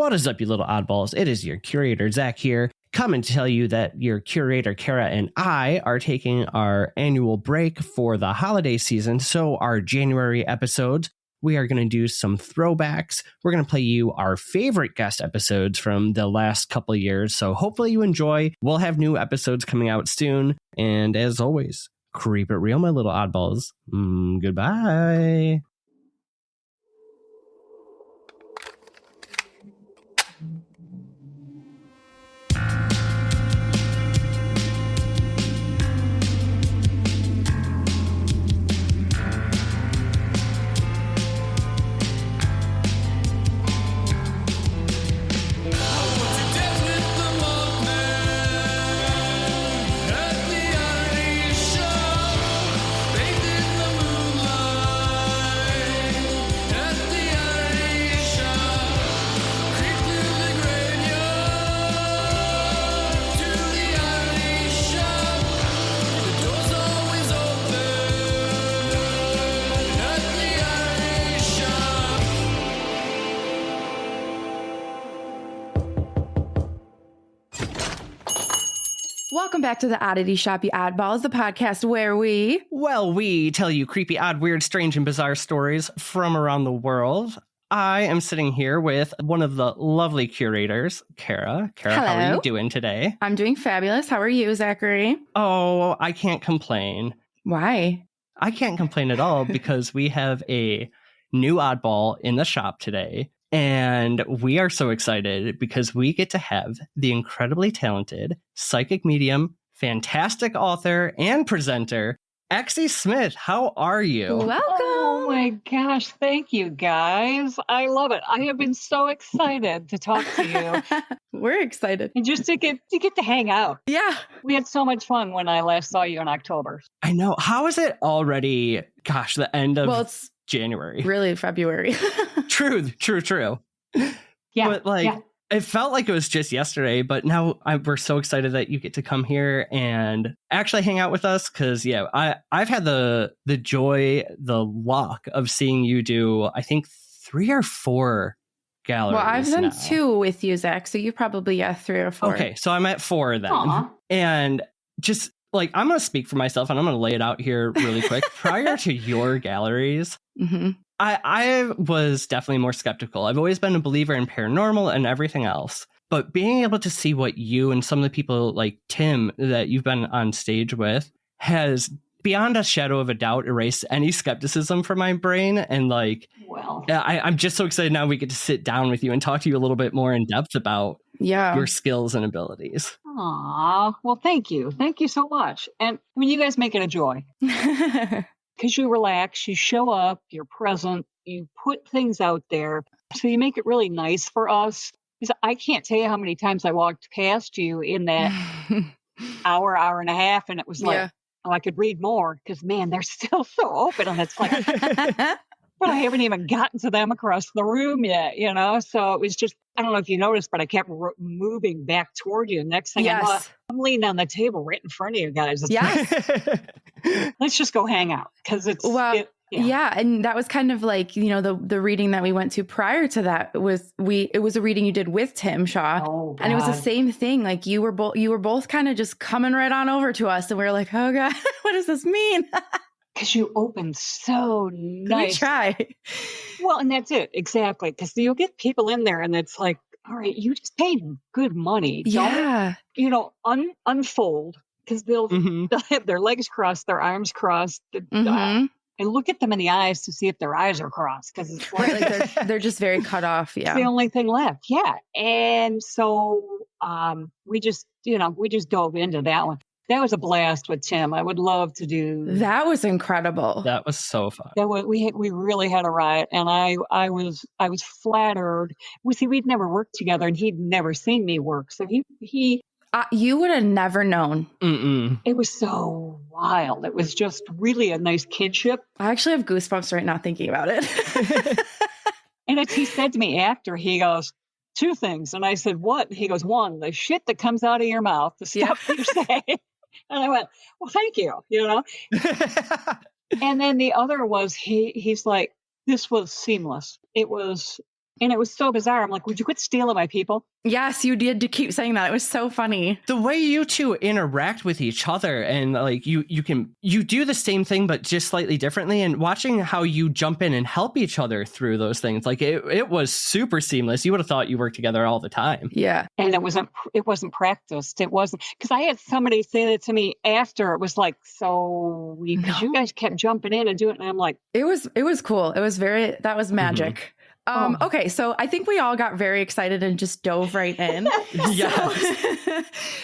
What is up, you little oddballs? It is your curator, Zach, here, coming to tell you that your curator, Kara, and I are taking our annual break for the holiday season. So our January episodes, we are going to do some throwbacks. We're going to play you our favorite guest episodes from the last couple of years. So hopefully you enjoy. We'll have new episodes coming out soon. And as always, creep it real, my little oddballs. Goodbye. Welcome back to the Oddity Shop, you oddballs, the podcast where we tell you creepy, odd, weird, strange, and bizarre stories from around the world. I am sitting here with one of the lovely curators, Kara. Kara, Hello. How are you doing today? I'm doing fabulous. How are you, Zachary? Oh, I can't complain. Why? I can't complain at all because we have a new oddball in the shop today. And we are so excited because we get to have the incredibly talented psychic medium, fantastic author, and presenter, Exie Smith. How are you? Welcome. Oh my gosh, thank you guys. I love it. I have been so excited to talk to you We're excited. and just to get to hang out. Yeah. We had so much fun when I last saw you in October. I know. How is it already, the end of Well, it's January? really February. True. Yeah. But it felt like it was just yesterday, but now we're so excited that you get to come here and actually hang out with us. Cause I've had the joy, the luck of seeing you do, I think 3 or 4 galleries. Well, I've done now. 2 with you, Zach. So you probably, 3 or 4. Okay. So I'm at 4 then. Aw. And just I'm going to speak for myself and I'm going to lay it out here really quick. Prior to your galleries, Mm-hmm. I was definitely more skeptical. I've always been a believer in paranormal and everything else. But being able to see what you and some of the people like Tim that you've been on stage with has, beyond a shadow of a doubt, erased any skepticism from my brain. And Well, I'm just so excited now we get to sit down with you and talk to you a little bit more in depth about your skills and abilities. aw. Well, thank you. Thank you so much. And you guys make it a joy. Because you relax, you show up, you're present, you put things out there. So you make it really nice for us. Because I can't tell you how many times I walked past you in that hour and a half, and it was like, oh, I could read more because, man, they're still so open. And it's like, but I haven't even gotten to them across the room yet, So it was just, I don't know if you noticed, but I kept moving back toward you. Next thing I know, I'm leaning on the table right in front of you guys. It's like, let's just go hang out because it's and that was kind of like the reading that we went to prior to that it was a reading you did with Tim Shaw, and it was the same thing. Like you were both kind of just coming right on over to us, and we were like, oh god, what does this mean? Because you opened so nice. We try. Well, and that's it exactly, because you'll get people in there, and it's like, all right, you just paid good money. Yeah, unfold. Because they'll have their legs crossed, their arms crossed, and look at them in the eyes to see if their eyes are crossed. Because it's like they're just very cut off. Yeah, it's the only thing left. Yeah, and so we just dove into that one. That was a blast with Tim. I would love to do. That was incredible. That was so fun. We really had a riot, and I was flattered. We'd never worked together, and he'd never seen me work, so he. You would have never known. Mm-mm. It was so wild. It was just really a nice kinship. I actually have goosebumps right now thinking about it. And he said to me after, he goes, 2 things. And I said, what? He goes, 1, the shit that comes out of your mouth, the stuff you say. And I went, well, thank you, And then the other was, he's like, this was seamless. It was And it was so bizarre. I'm like, would you quit stealing my people? Yes, you did to keep saying that. It was so funny. The way you two interact with each other, and like you do the same thing but just slightly differently, and watching how you jump in and help each other through those things, like it was super seamless. You would have thought you worked together all the time. Yeah. And it wasn't practiced. It wasn't, because I had somebody say that to me after. It was like, because you guys kept jumping in and doing it, and I'm like, it was cool. It was that was magic. Okay, so I think we all got very excited and just dove right in.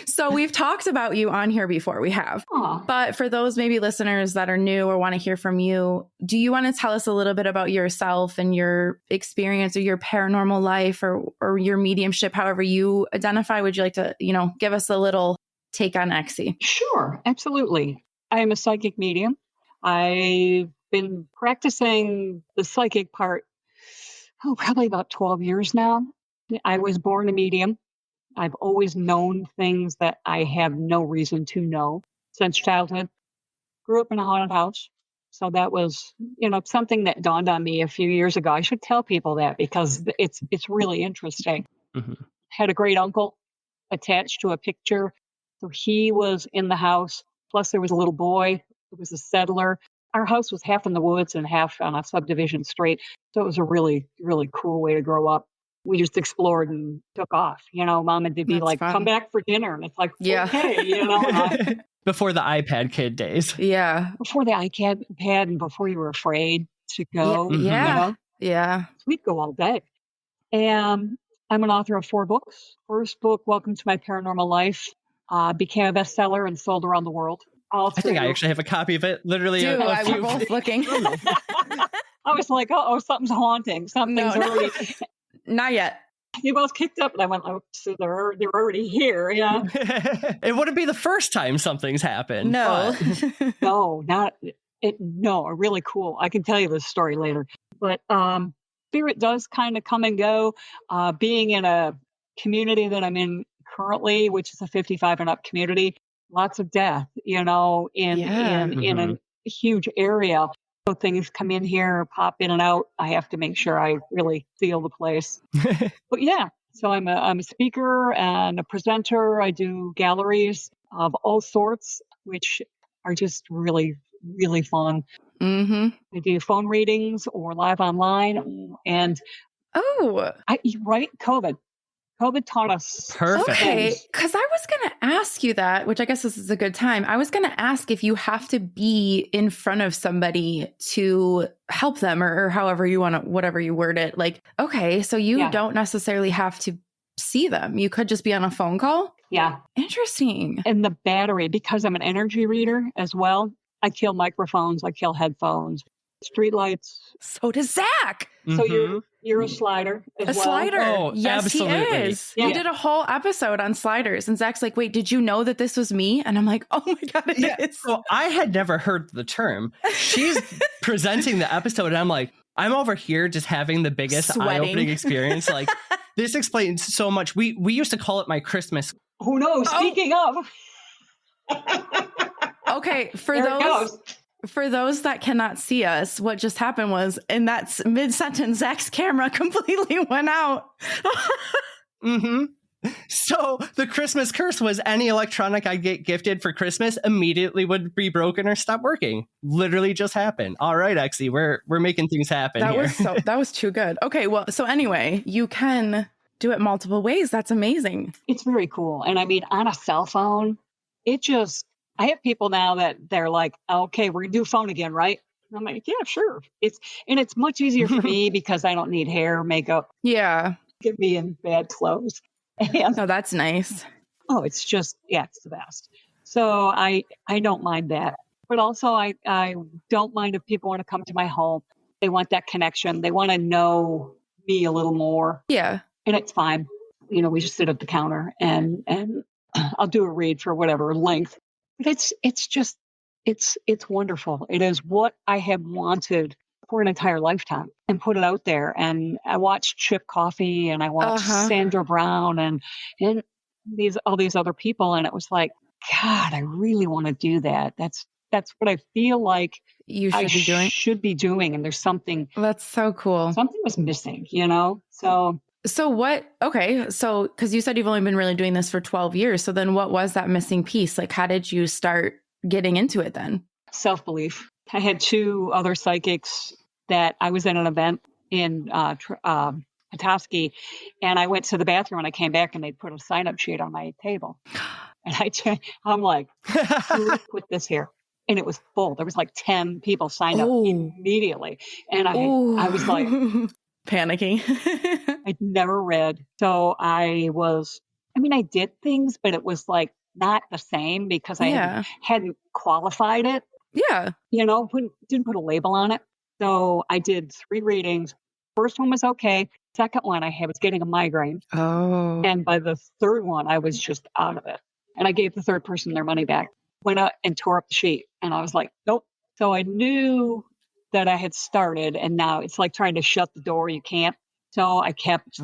So we've talked about you on here before. We have. Aww. But for those maybe listeners that are new or want to hear from you, do you want to tell us a little bit about yourself and your experience or your paranormal life or your mediumship, however you identify? Would you like to, give us a little take on Exie? Sure, absolutely. I am a psychic medium. I've been practicing the psychic part probably about 12 years now. I was born a medium. I've always known things that I have no reason to know since childhood. Grew up in a haunted house. So that was, something that dawned on me a few years ago. I should tell people that because it's really interesting. Mm-hmm. Had a great uncle attached to a picture. So he was in the house. Plus there was a little boy who was a settler. Our house was half in the woods and half on a subdivision street. So it was a really, really cool way to grow up. We just explored and took off. Mom would be That's like, fun. come back for dinner. And it's like, Yeah. Okay, Before the iPad kid days. Yeah. Before the iPad and before you were afraid to go. Yeah. Yeah. We'd go all day. And I'm an author of 4 books. First book, Welcome to My Paranormal Life, became a bestseller and sold around the world. I think I actually have a copy of it. Literally, we're both looking. I was like, something's haunting. Something's already. Not yet. You both kicked up, and I went, so they're already here. Yeah. It wouldn't be the first time something's happened. No. No, not it. No, really cool. I can tell you this story later. But spirit does kind of come and go. Being in a community that I'm in currently, which is a 55 and up community, lots of death, in a huge area. So things come in here, pop in and out. I have to make sure I really feel the place. But yeah, so I'm a speaker and a presenter. I do galleries of all sorts, which are just really, really fun. Mm-hmm. I do phone readings or live online. And COVID taught us. Perfect. Okay, because I was going to ask you that, which I guess this is a good time. I was going to ask if you have to be in front of somebody to help them or however you want to, whatever you word it. Like, okay, so you don't necessarily have to see them. You could just be on a phone call. Yeah. Interesting. And the battery, because I'm an energy reader as well, I kill microphones, I kill headphones, streetlights. So does Zach. So you're a slider as well. A slider. Oh, yes, absolutely. he is. Yeah. We did a whole episode on sliders. And Zach's like, wait, did you know that this was me? And I'm like, oh my God, it is. So I had never heard the term. She's presenting the episode, and I'm like, I'm over here just having the biggest eye-opening experience. Like, this explains so much. We used to call it my Christmas. Who knows? Speaking of. Okay, for those that cannot see us, what just happened was in that mid-sentence, Zach's camera completely went out. Mm-hmm. So the Christmas curse was any electronic I get gifted for Christmas immediately would be broken or stop working. Literally just happened. All right, Exie, we're making things happen here. That was too good. Okay, well, so anyway, you can do it multiple ways. That's amazing. It's very cool. And I mean, on a cell phone, I have people now that they're like, okay, we're going to do phone again, right? And I'm like, yeah, sure. It's much easier for me because I don't need hair, makeup. Yeah. Get me in bad clothes. And, that's nice. Oh, it's just, it's the best. So I don't mind that. But also I don't mind if people want to come to my home. They want that connection. They want to know me a little more. Yeah. And it's fine. We just sit at the counter and I'll do a read for whatever length. But it's wonderful. It is what I have wanted for an entire lifetime and put it out there. And I watched Chip Coffey and I watched Sandra Brown and all these other people. And it was like, God, I really want to do that. That's that's what I feel like You should be doing. Should be doing. And there's something. That's so cool. Something was missing, So what, okay. So, cause you said you've only been really doing this for 12 years. So then what was that missing piece? Like, how did you start getting into it then? Self-belief. I had 2 other psychics that I was at an event in Petoskey, and I went to the bathroom and I came back and they put a sign-up sheet on my table. And I'm like, who put this here? And it was full. There was like 10 people signed up immediately. And I was like... panicking. I'd never read. So I did things, but it was like not the same because I hadn't qualified it. Yeah. Didn't put a label on it. So I did 3 readings. First one was okay. Second one, I was getting a migraine. Oh. And by the third one, I was just out of it. And I gave the third person their money back. Went up and tore up the sheet. And I was like, nope. So I knew that I had started, and now it's like trying to shut the door. You can't. So I kept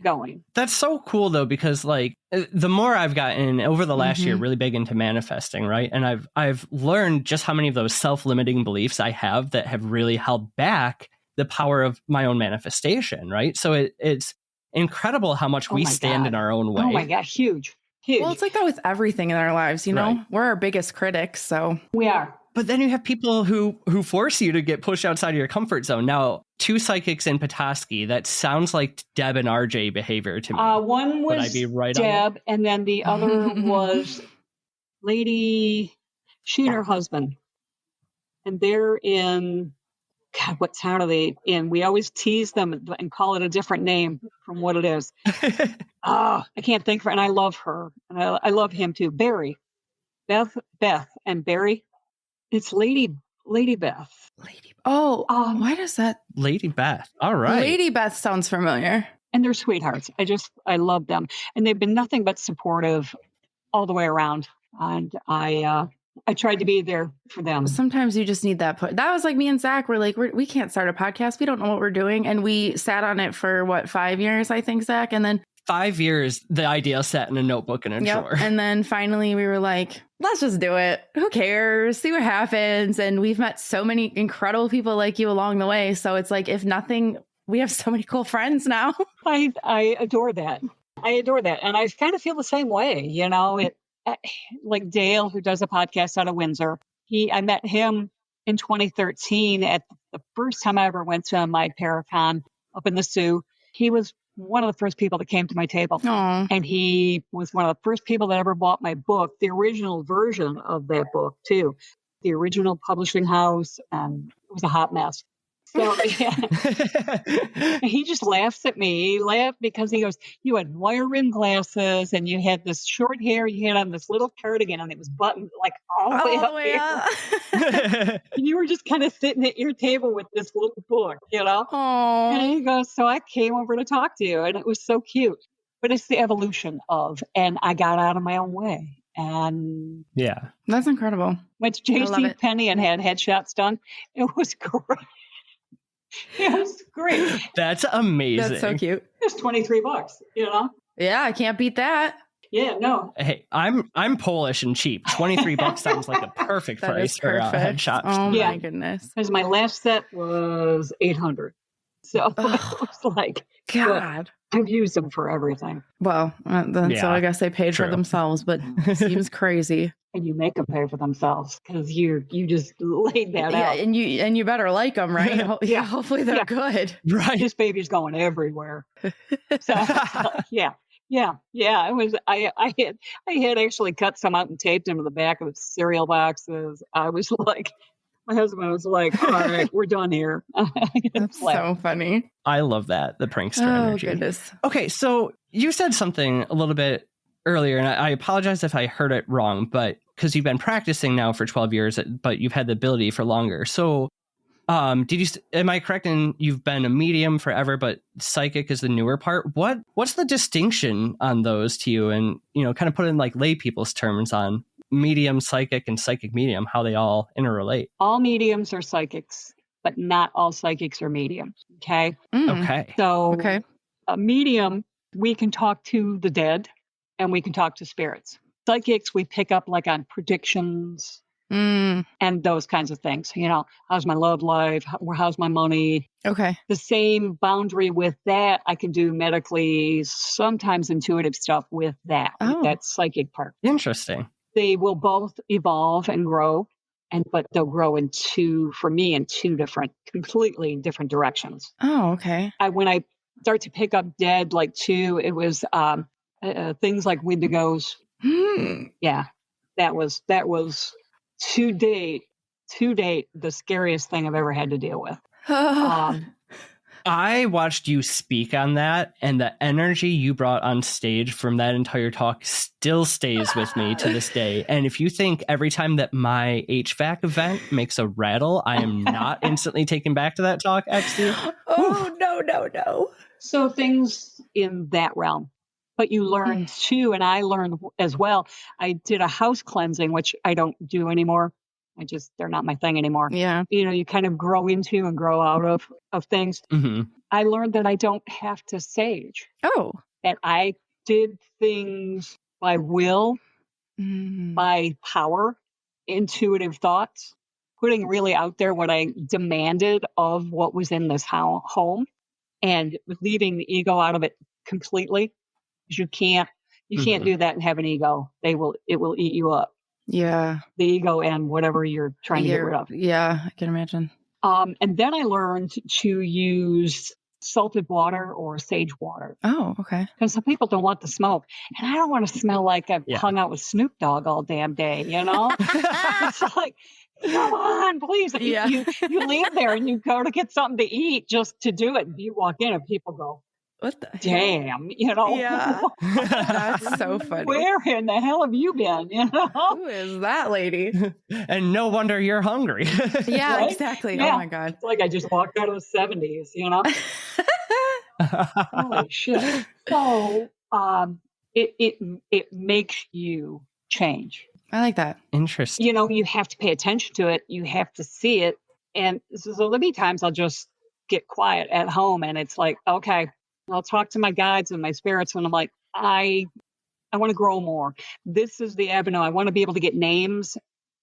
going. That's so cool though, because like the more I've gotten over the last year, really big into manifesting, right? And I've learned just how many of those self-limiting beliefs I have that have really held back the power of my own manifestation, right? So it's incredible how much we stand in our own way. Oh my God, huge. Well, it's like that with everything in our lives, We're our biggest critics, so. We are. But then you have people who force you to get pushed outside of your comfort zone. Now, 2 psychics in Petoskey, that sounds like Deb and RJ behavior to me. One was Would I be right Deb, and then the other was Lady, she and her husband. And they're in, God, what town are they in? We always tease them and call it a different name from what it is. I can't think of her. And I love her. And I love him too. Barry. Beth, and Barry. It's Lady Beth. Why does that? Lady Beth. All right. Lady Beth sounds familiar. And they're sweethearts. I love them. And they've been nothing but supportive all the way around. And I tried to be there for them. Sometimes you just need that push. That was like me and Zach. We're like, we can't start a podcast. We don't know what we're doing. And we sat on it for 5 years, I think, Zach. And then 5 years, the idea sat in a notebook in a drawer. And then finally we were like, let's just do it. Who cares? See what happens. And we've met so many incredible people like you along the way. So it's like, if nothing, we have so many cool friends now. I adore that. And I kind of feel the same way, like Dale, who does a podcast out of Windsor. I met him in 2013 at the first time I ever went to my Paracon up in the Sioux. He was one of the first people that came to my table. Aww. And he was one of the first people that ever bought my book, the original version of that book, too. The original publishing house, and it was a hot mess. So he just laughs at me. He laughed because he goes, you had wire rim glasses and you had this short hair. You had on this little cardigan and it was buttoned like all the way up here. And you were just kind of sitting at your table with this little book, Aww. And he goes, so I came over to talk to you, and it was so cute. But it's the evolution and I got out of my own way. And yeah, that's incredible. Went to JC Penney and had headshots done. It was great. It was great. That's amazing. That's so cute. It's $23, Yeah, I can't beat that. Yeah, no. Hey, I'm Polish and cheap. $23 sounds like a perfect price for headshots. Oh my goodness! Because my last set was $800, so it was like, God, I've used them for everything. Well, so I guess they paid for themselves, but it seems crazy. And you make them pay for themselves because you just laid that out. And you bebetter like them, right? Yeah, hopefully they're good. Right. This baby's going everywhere. So yeah. It was. I had actually cut some out and taped them to the back of cereal boxes. I was like, my husband was like, all right, we're done here. That's so funny. I love that, the prankster energy. Oh goodness. Okay, so you said something a little bit earlier, and I apologize if I heard it wrong, but because you've been practicing now for 12 years, but you've had the ability for longer. So am I correct in you've been a medium forever, but psychic is the newer part? What's the distinction on those to you? And, kind of put in like lay people's terms on medium, psychic, and psychic medium, how they all interrelate. All mediums are psychics, but not all psychics are mediums. Okay. Okay. So a medium, we can talk to the dead and we can talk to spirits. Psychics, we pick up like on predictions Mm. and those kinds of things. How's my love life? How's my money? Okay. The same boundary with that, I can do medically, sometimes intuitive stuff with that psychic part. Interesting. They will both evolve and grow, but they'll grow in two completely different directions. Oh, okay. When I start to pick up dead, like two, it was things like Wendigos. Yeah, that was to date the scariest thing I've ever had to deal with. I watched you speak on that, and the energy you brought on stage from that entire talk still stays with me to this day. And if you think every time that my HVAC event makes a rattle, I am not instantly taken back to that talk, Exie. Oh, no. So things in that realm. But you learn too, and I learned as well. I did a house cleansing, which I don't do anymore. They're not my thing anymore. Yeah. You kind of grow into and grow out of things. Mm-hmm. I learned that I don't have to sage. Oh. That I did things by will, by power, intuitive thoughts, putting really out there what I demanded of what was in this home, and leaving the ego out of it completely. Because you can't do that and have an ego. It will eat you up. Yeah. The ego and whatever you're trying to get rid of. Yeah, I can imagine. And then I learned to use salted water or sage water. Oh, okay. Because some people don't want the smoke. And I don't want to smell like I've hung out with Snoop Dogg all damn day, It's like, come on, please. Yeah. You leave there and you go to get something to eat just to do it. And you walk in and people go, what the damn, Yeah. That's so funny. Where in the hell have you been? Who is that lady? And no wonder you're hungry. Yeah, right? exactly. Yeah. Oh my God. It's like I just walked out of the 70s, Holy shit. So it makes you change. I like that. Interesting. You have to pay attention to it. You have to see it. And so there'll be times I'll just get quiet at home and it's like, okay, I'll talk to my guides and my spirits when I'm like, I want to grow more. This is the avenue. I want to be able to get names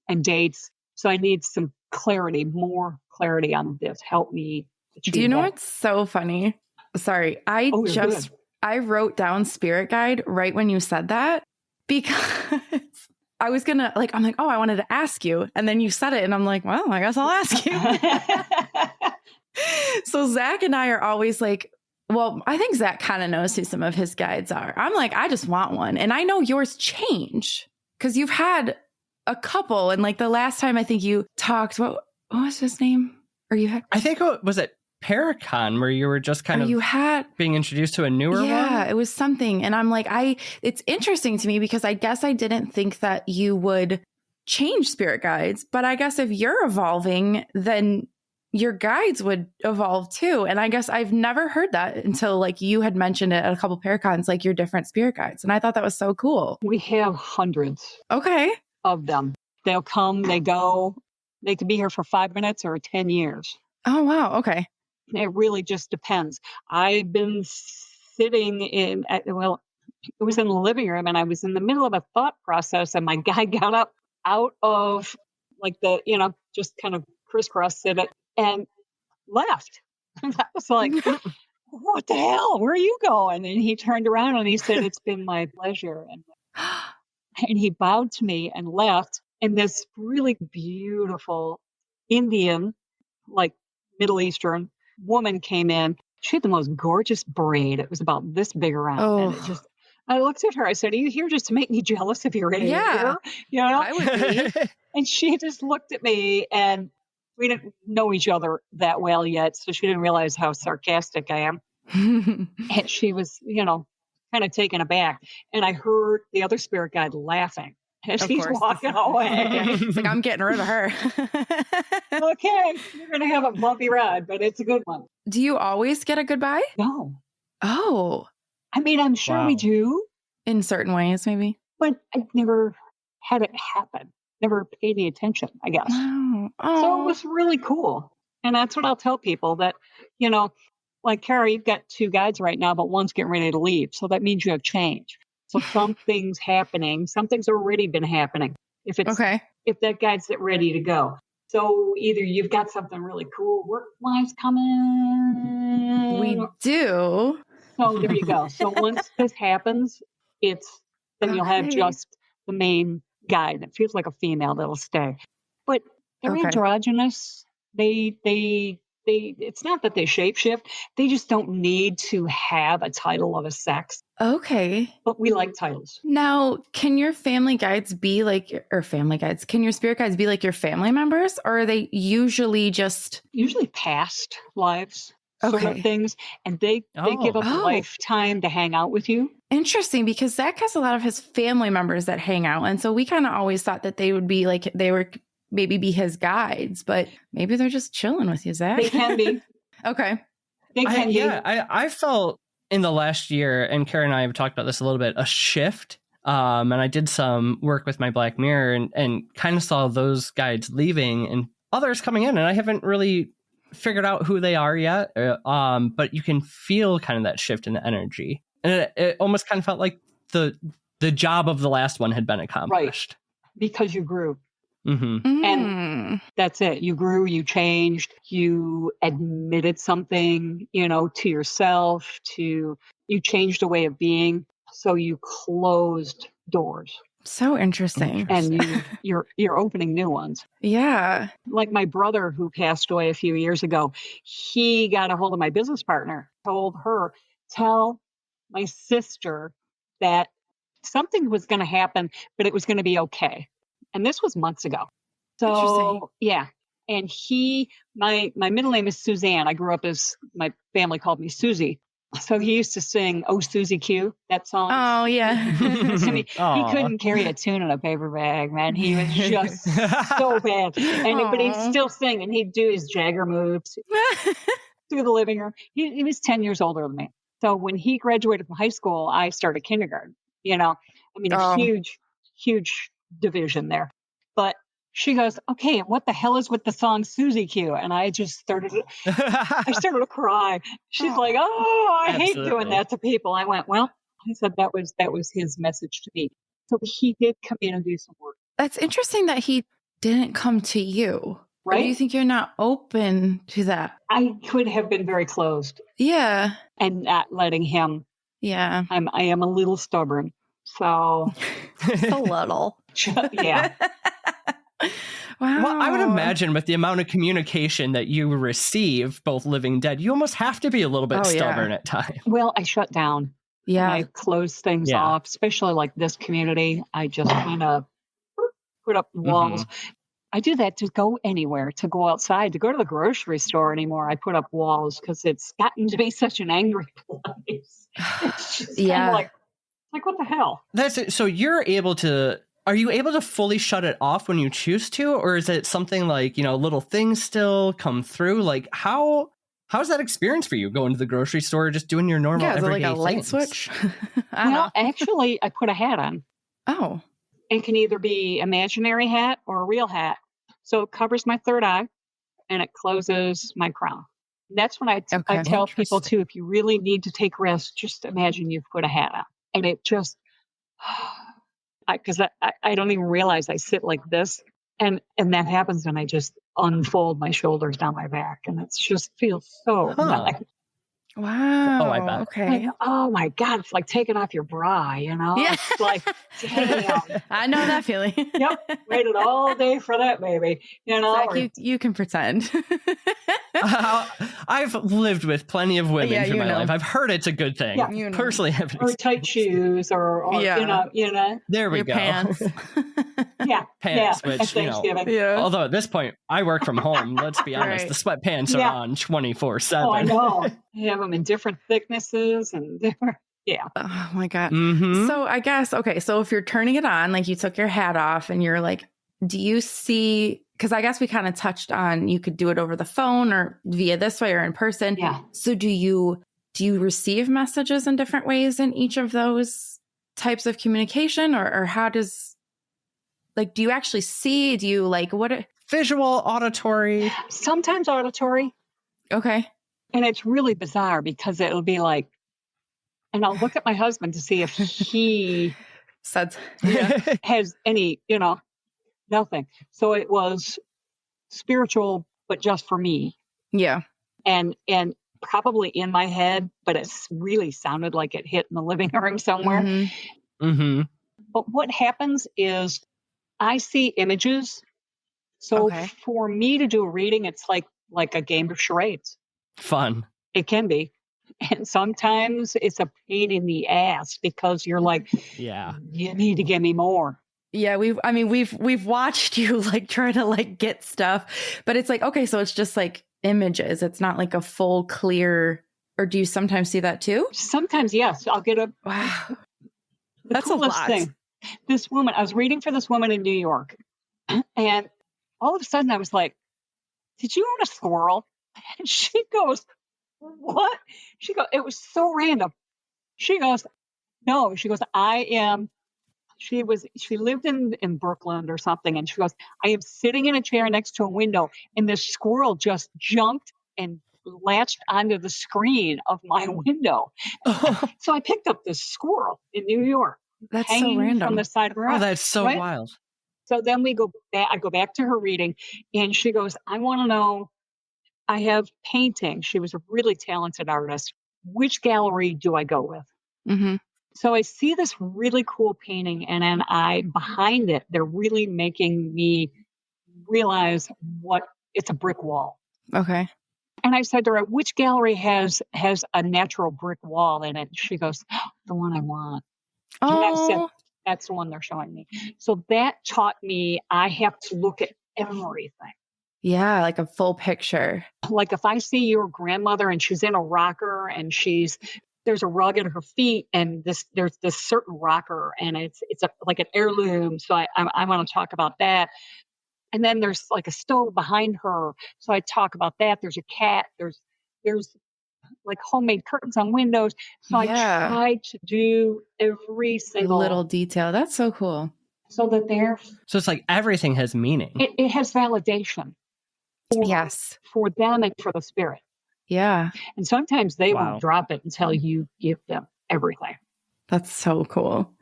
and dates. So I need some clarity, more clarity on this. Help me achieve Do you know that. what's so funny? Sorry. I wrote down spirit guide right when you said that because I was going to I'm like, oh, I wanted to ask you. And then you said it and I'm like, well, I guess I'll ask you. So Zach and I are always like, well, I think Zach kind of knows who some of his guides are. I'm like, I just want one. And I know yours change because you've had a couple. And the last time I think you talked, what was his name? I think was it Paracon where you were just kind of being introduced to a newer one? Yeah, it was something. And I'm like, it's interesting to me because I guess I didn't think that you would change spirit guides. But I guess if you're evolving, then your guides would evolve too. And I guess I've never heard that until you had mentioned it at a couple of Paracons, your different spirit guides. And I thought that was so cool. We have hundreds of them. They'll come, they go. They could be here for 5 minutes or 10 years. Oh, wow. Okay. It really just depends. I've been sitting it was in the living room and I was in the middle of a thought process and my guy got up out of just kind of crisscross sit it and left. And I was like, what the hell? Where are you going? And he turned around and he said, it's been my pleasure. And he bowed to me and left. And this really beautiful Indian, Middle Eastern woman came in. She had the most gorgeous braid. It was about this big around. Oh. And I looked at her. I said, are you here just to make me jealous of your age? Yeah. I would be. And she just looked at me and we didn't know each other that well yet. So she didn't realize how sarcastic I am. And she was, kind of taken aback. And I heard the other spirit guide laughing as he's walking away. It's like, I'm getting rid of her. Okay, you're going to have a bumpy ride, but it's a good one. Do you always get a goodbye? No. Oh. I mean, I'm sure we do. In certain ways, maybe. But I've never had it happen. Never paid any attention, I guess. Oh. So it was really cool. And that's what I'll tell people that, like Kara, you've got 2 guides right now, but one's getting ready to leave. So that means you have change. So something's happening. Something's already been happening. if that guide's ready to go. So either you've got something really cool work-wise coming. We do. So there you go. So once this happens, then you'll have just the main guide that feels like a female that'll stay. But they're androgynous. It's not that they shapeshift. They just don't need to have a title of a sex. Okay. But we like titles. Now, can your family guides be like, or family guides, can your spirit guides be like your family members? Or are they usually past lives sort of things? And they give up a lifetime to hang out with you. Interesting, because Zach has a lot of his family members that hang out. And so we kind of always thought that they would be like, they were maybe be his guides, but maybe they're just chilling with you, Zach. They can be. Okay. They can be. Yeah, I felt in the last year, and Karen and I have talked about this a little bit, a shift. And I did some work with my Black Mirror and kind of saw those guides leaving and others coming in. And I haven't really figured out who they are yet. But you can feel kind of that shift in the energy. And it almost kind of felt like the job of the last one had been accomplished. Right. Because you grew. Mm-hmm. And that's it. You grew, you changed, you admitted something, to yourself, you changed a way of being. So you closed doors. So interesting. And you're opening new ones. Yeah. Like my brother who passed away a few years ago, he got a hold of my business partner, told her, tell my sister that something was going to happen, but it was going to be okay. And this was months ago. So, yeah. And my middle name is Suzanne. I grew up as my family called me Susie. So he used to sing, "Oh, Susie Q," that song. Oh, yeah. He couldn't carry a tune in a paper bag, man. He was just so bad. But he'd still sing, and he'd do his Jagger moves through the living room. He was 10 years older than me. So when he graduated from high school, I started kindergarten. A huge division there. But she goes, okay, what the hell is with the song Susie Q? And I just started to cry. She's like, oh, I hate doing that to people. I went, well, I said that was his message to me. So he did come in and do some work. That's interesting that he didn't come to you. Right? Or do you think you're not open to that? I could have been very closed. Yeah. And not letting him. Yeah. I am a little stubborn. So a little. Yeah. Wow. Well, I would imagine with the amount of communication that you receive, both living and dead, you almost have to be a little bit stubborn at times. Well, I shut down. Yeah. I close things off, especially like this community. I just kind of put up walls. Mm-hmm. I do that to go anywhere, to go outside, to go to the grocery store anymore. I put up walls because it's gotten to be such an angry place. It's just kind of like, what the hell? That's it. So are you able to fully shut it off when you choose to? Or is it something like, little things still come through? Like how's that experience for you going to the grocery store, just doing your normal everyday like a light things? switch? Actually, I put a hat on. Oh. It can either be imaginary hat or a real hat. So it covers my third eye and it closes my crown. And that's when I tell people too, if you really need to take rest, just imagine you've put a hat on. And it just, because I don't even realize I sit like this. And that happens when I just unfold my shoulders down my back. And it just feels so nice. Wow. Oh, I bet. Okay. Like, oh my God, it's like taking off your bra, Yeah. It's like, damn. I know that feeling. Yep. Waited all day for that, baby. Zach, you can pretend. I've lived with plenty of women through my life. I've heard it's a good thing. Yeah. Personally, I haven't. Or tight shoes, or There we go. Pants. Pants, which although at this point I work from home. Let's be honest, the sweatpants are on 24/7. Oh, I know. I have them in different thicknesses and different. Yeah. Oh my God. Mm-hmm. So I guess, okay. So if you're turning it on, like you took your hat off and you're like, do you see, because I guess we kind of touched on, you could do it over the phone or via this way or in person. Yeah. So do you receive messages in different ways in each of those types of communication or how does, do you actually see, do you what? Visual, auditory. Sometimes auditory. Okay. And it's really bizarre because it'll be like, and I'll look at my husband to see if he has any, nothing. So it was spiritual, but just for me. Yeah. And probably in my head, but it really sounded like it hit in the living room somewhere. Mm-hmm. Mm-hmm. But what happens is I see images. So for me to do a reading, it's like a game of charades. Fun. It can be. And sometimes it's a pain in the ass because you're like, yeah, you need to give me more. Yeah, we've watched you like try to like get stuff, but it's like, okay, so it's just like images. It's not like a full clear, or do you sometimes see that too? Sometimes, yes. I'll get a wow. The That's coolest a lot. thing. This woman, I was reading for this woman in New York, and all of a sudden I was like, did you own a squirrel? And she goes, what? She goes, it was so random. She goes, no. She goes, she lived in Brooklyn or something. And she goes, I am sitting in a chair next to a window and this squirrel just jumped and latched onto the screen of my window. So I picked up this squirrel in New York. That's hanging so random. from the side of her house. Oh, that's so wild. So then we go back. I go back to her reading and she goes, I want to know, I have painting. She was a really talented artist. Which gallery do I go with? Mm-hmm. So I see this really cool painting, and then behind it, they're really making me realize it's a brick wall. Okay. And I said to her, which gallery has a natural brick wall in it? She goes, the one I want. Oh. And I said, that's the one they're showing me. So that taught me I have to look at everything. Yeah, like a full picture. Like if I see your grandmother and she's in a rocker and there's a rug at her feet and there's this certain rocker and it's like an heirloom. So I want to talk about that. And then there's like a stove behind her. So I talk about that. There's a cat. There's like homemade curtains on windows. So I try to do every single little detail. That's so cool. So that so it's like everything has meaning. It has validation. For them and for the spirit. Yeah. And sometimes they won't drop it until you give them everything. That's so cool.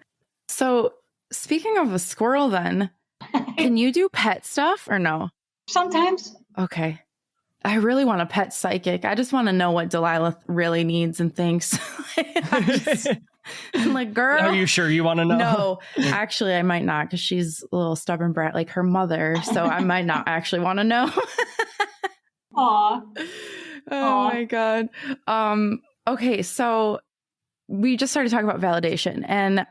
So speaking of a squirrel then, can you do pet stuff or no? Sometimes. Okay. I really want a pet psychic. I just want to know what Delilah really needs and thinks. I'm like, girl. Are you sure you want to know? No, actually, I might not because she's a little stubborn brat like her mother. So I might not actually want to know. Aw. Oh my God. Okay, so we just started talking about validation. And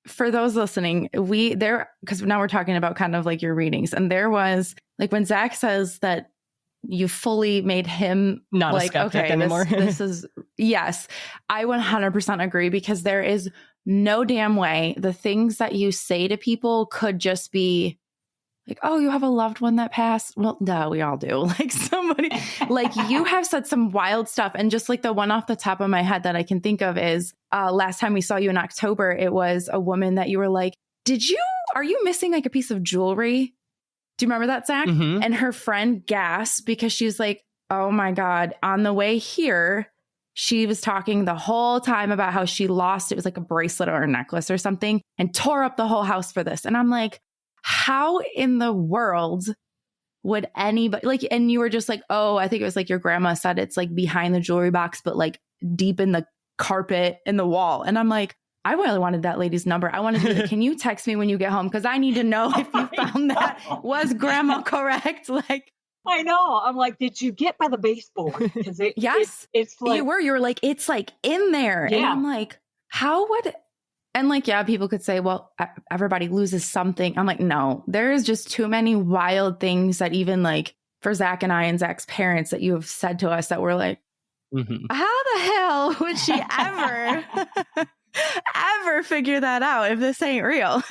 for those listening, because now we're talking about kind of like your readings. And there was like when Zach says that you fully made him not like, a skeptic okay, anymore. This is, yes, I 100% agree because there is no damn way the things that you say to people could just be like, oh, you have a loved one that passed. Well, no, we all do. Like somebody, like you have said some wild stuff. And just like the one off the top of my head that I can think of is last time we saw you in October, it was a woman that you were like, are you missing like a piece of jewelry? Do you remember that, Zach? Mm-hmm. And her friend gasped because she's like, oh my God, on the way here, she was talking the whole time about how she lost, it was like a bracelet or a necklace or something, and tore up the whole house for this. And I'm like, how in the world would anybody like, and you were just like, oh, I think it was like your grandma said it's like behind the jewelry box, but like deep in the carpet in the wall. And I'm like, I really wanted that lady's number. I wanted to be like, can you text me when you get home? Because I need to know if you found that. Was grandma correct? Like, I know. I'm like, did you get by the baseboard? Yes. It's like, you were like, it's like in there. Yeah. And I'm like, how would, and like, yeah, people could say, well, everybody loses something. I'm like, no, there's just too many wild things that even like for Zach and I and Zach's parents that you have said to us that we're like, how the hell would she ever figure that out if this ain't real?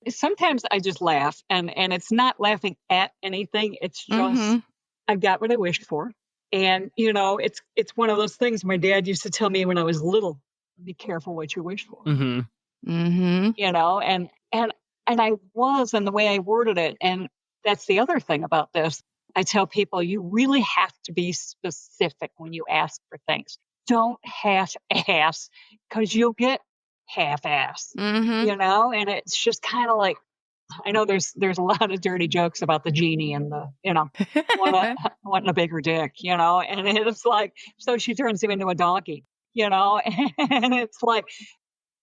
Sometimes I just laugh and it's not laughing at anything. It's just, I've got what I wished for. And, you know, it's one of those things my dad used to tell me when I was little, be careful what you wish for, you know, and I was, and the way I worded it. And that's the other thing about this. I tell people, you really have to be specific when you ask for things. Don't half-ass because you'll get half-ass, you know, and it's just kind of like, I know there's a lot of dirty jokes about the genie and the, wanting a bigger dick, and it's like, so she turns him into a donkey, and it's like,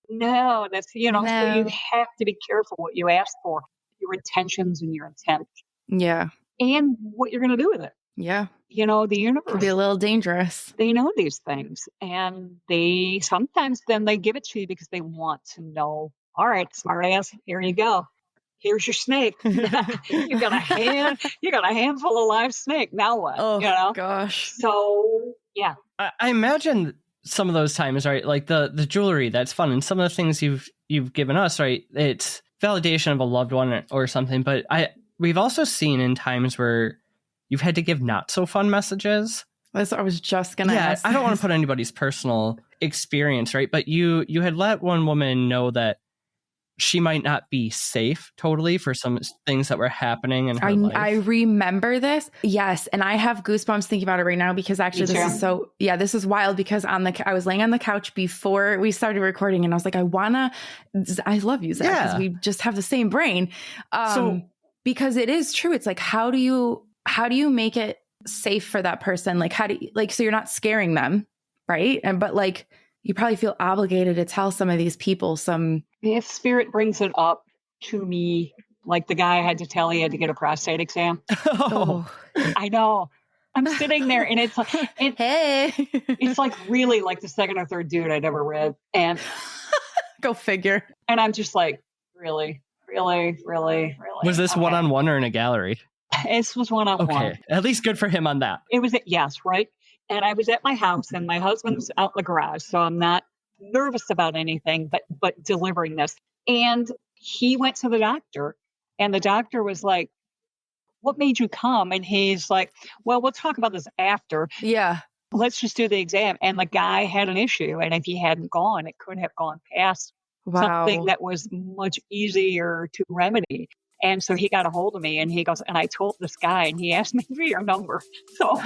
no, that's, so you No. have to be careful what you ask for, your intentions and your intent. Yeah. And what you're going to do with it. Yeah. The universe Could be a little dangerous. They know these things, and they sometimes then they give it to you because they want to know. All right, smart ass, here you go. Here's your snake. you got a handful of live snake. Now what? Oh gosh. So yeah. I imagine some of those times, right? Like the jewelry, that's fun, and some of the things you've given us, right? It's validation of a loved one or something. But we've also seen in times where you've had to give not so fun messages. That's what I was just gonna ask. I don't want to put anybody's personal experience, right? But you had let one woman know that she might not be safe totally for some things that were happening in her life. I remember this. Yes. And I have goosebumps thinking about it right now because actually this is wild because I was laying on the couch before we started recording and I was like, I love you, Zach, because we just have the same brain. Because it is true. It's like, how do you make it safe for that person? Like, so you're not scaring them. Right. But like, you probably feel obligated to tell some of these people if spirit brings it up to me, like the guy I had to tell he had to get a prostate exam. Oh. I know. I'm sitting there and it's like, it's like really like the second or third dude I'd ever read. And go figure. And I'm just like, really? Was this one-on-one or in a gallery? This was one-on-one. Okay. At least good for him on that. It was, yes, right? And I was at my house and my husband was out in the garage. So I'm not nervous about anything, but delivering this. And he went to the doctor and the doctor was like, what made you come? And he's like, well, we'll talk about this after. Yeah. Let's just do the exam. And the guy had an issue. And if he hadn't gone, it could have gone past something that was much easier to remedy. And so he got a hold of me and he goes, and I told this guy and he asked me for your number. So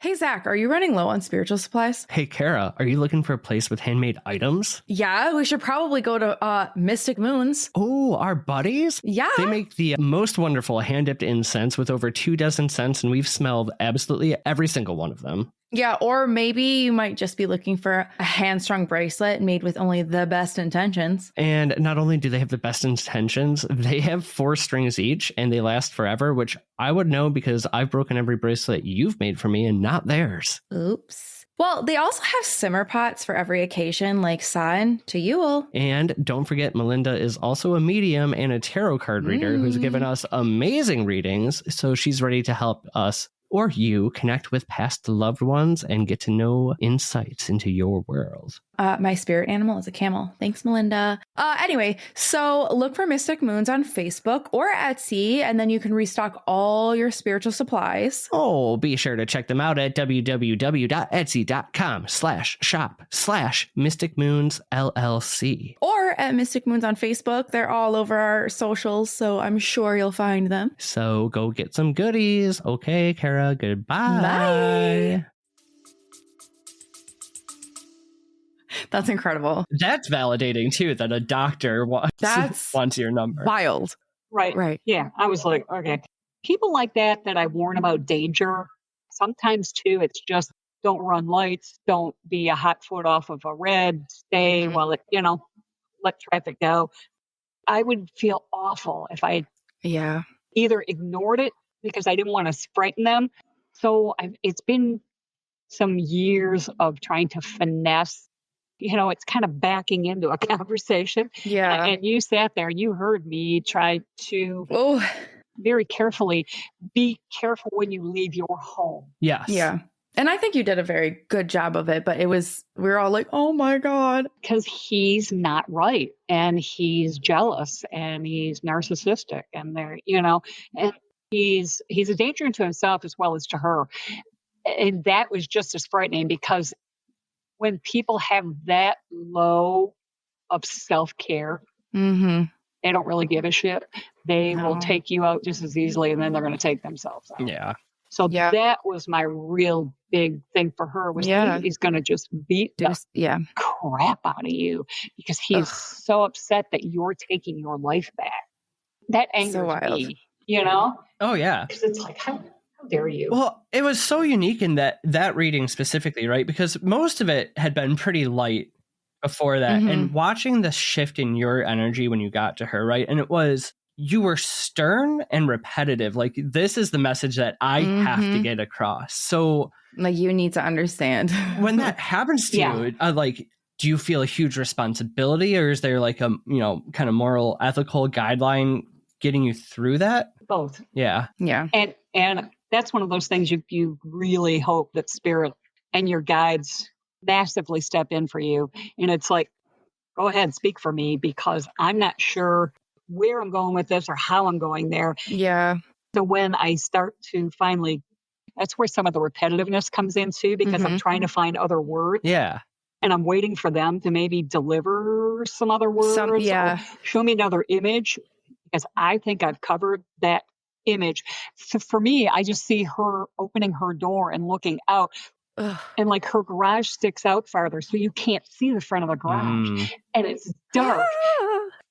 Hey, Zach, are you running low on spiritual supplies? Hey, Kara, are you looking for a place with handmade items? Yeah, we should probably go to Mystic Moons. Oh, our buddies? Yeah. They make the most wonderful hand-dipped incense with over 24 scents, and we've smelled absolutely every single one of them. Yeah, or maybe you might just be looking for a hand-strung bracelet made with only the best intentions. And not only do they have the best intentions, they have 4 strings each, and they last forever, which I would know because I've broken every bracelet you've made for me and not theirs. Oops. Well, they also have simmer pots for every occasion, like San to Yule. And don't forget, Melinda is also a medium and a tarot card reader who's given us amazing readings, so she's ready to help us or you connect with past loved ones and get to know insights into your world. My spirit animal is a camel. Thanks, Melinda. Anyway, so look for Mystic Moons on Facebook or Etsy, and then you can restock all your spiritual supplies. Oh, be sure to check them out at www.etsy.com/shop/mysticmoonsllc. Or at Mystic Moons on Facebook. They're all over our socials, so I'm sure you'll find them. So go get some goodies. Okay, Kara, goodbye. Bye. That's incredible. That's validating, too, that a doctor wants your number. Wild. Right. Yeah. I was like, okay. People like that I warn about danger. Sometimes, too, it's just don't run lights. Don't be a hot foot off of a red. Stay while it, let traffic go. I would feel awful if I either ignored it because I didn't want to frighten them. So it's been some years of trying to finesse. It's kind of backing into a conversation. Yeah. And you sat there, you heard me try to very carefully be careful when you leave your home. Yes. Yeah. And I think you did a very good job of it, but we were all like, oh my God. Because he's not right. And he's jealous and he's narcissistic and and he's a danger to himself as well as to her. And that was just as frightening because when people have that low of self-care, they don't really give a shit. They will take you out just as easily, and then they're going to take themselves out. Yeah. So that was my real big thing for her was he's going to just beat the crap out of you because he's so upset that you're taking your life back. That angers me, you know? Oh, yeah. Because it's like, how dare you? Well, it was so unique in that reading specifically, right? Because most of it had been pretty light before that. Mm-hmm. And watching the shift in your energy when you got to her, right? And it was, you were stern and repetitive. Like, this is the message that I have to get across. So, like, you need to understand. When that happens to you, like, do you feel a huge responsibility, or is there like a, you know, kind of moral, ethical guideline getting you through that? Both. Yeah. Yeah. And that's one of those things you really hope that spirit and your guides massively step in for you. And it's like, go ahead, speak for me, because I'm not sure where I'm going with this or how I'm going there. Yeah. So when I start to finally, that's where some of the repetitiveness comes in too, because I'm trying to find other words. Yeah. And I'm waiting for them to maybe deliver some other words or show me another image, because I think I've covered that image. So for me, I just see her opening her door and looking out. And like her garage sticks out farther, so you can't see the front of the garage. And it's dark.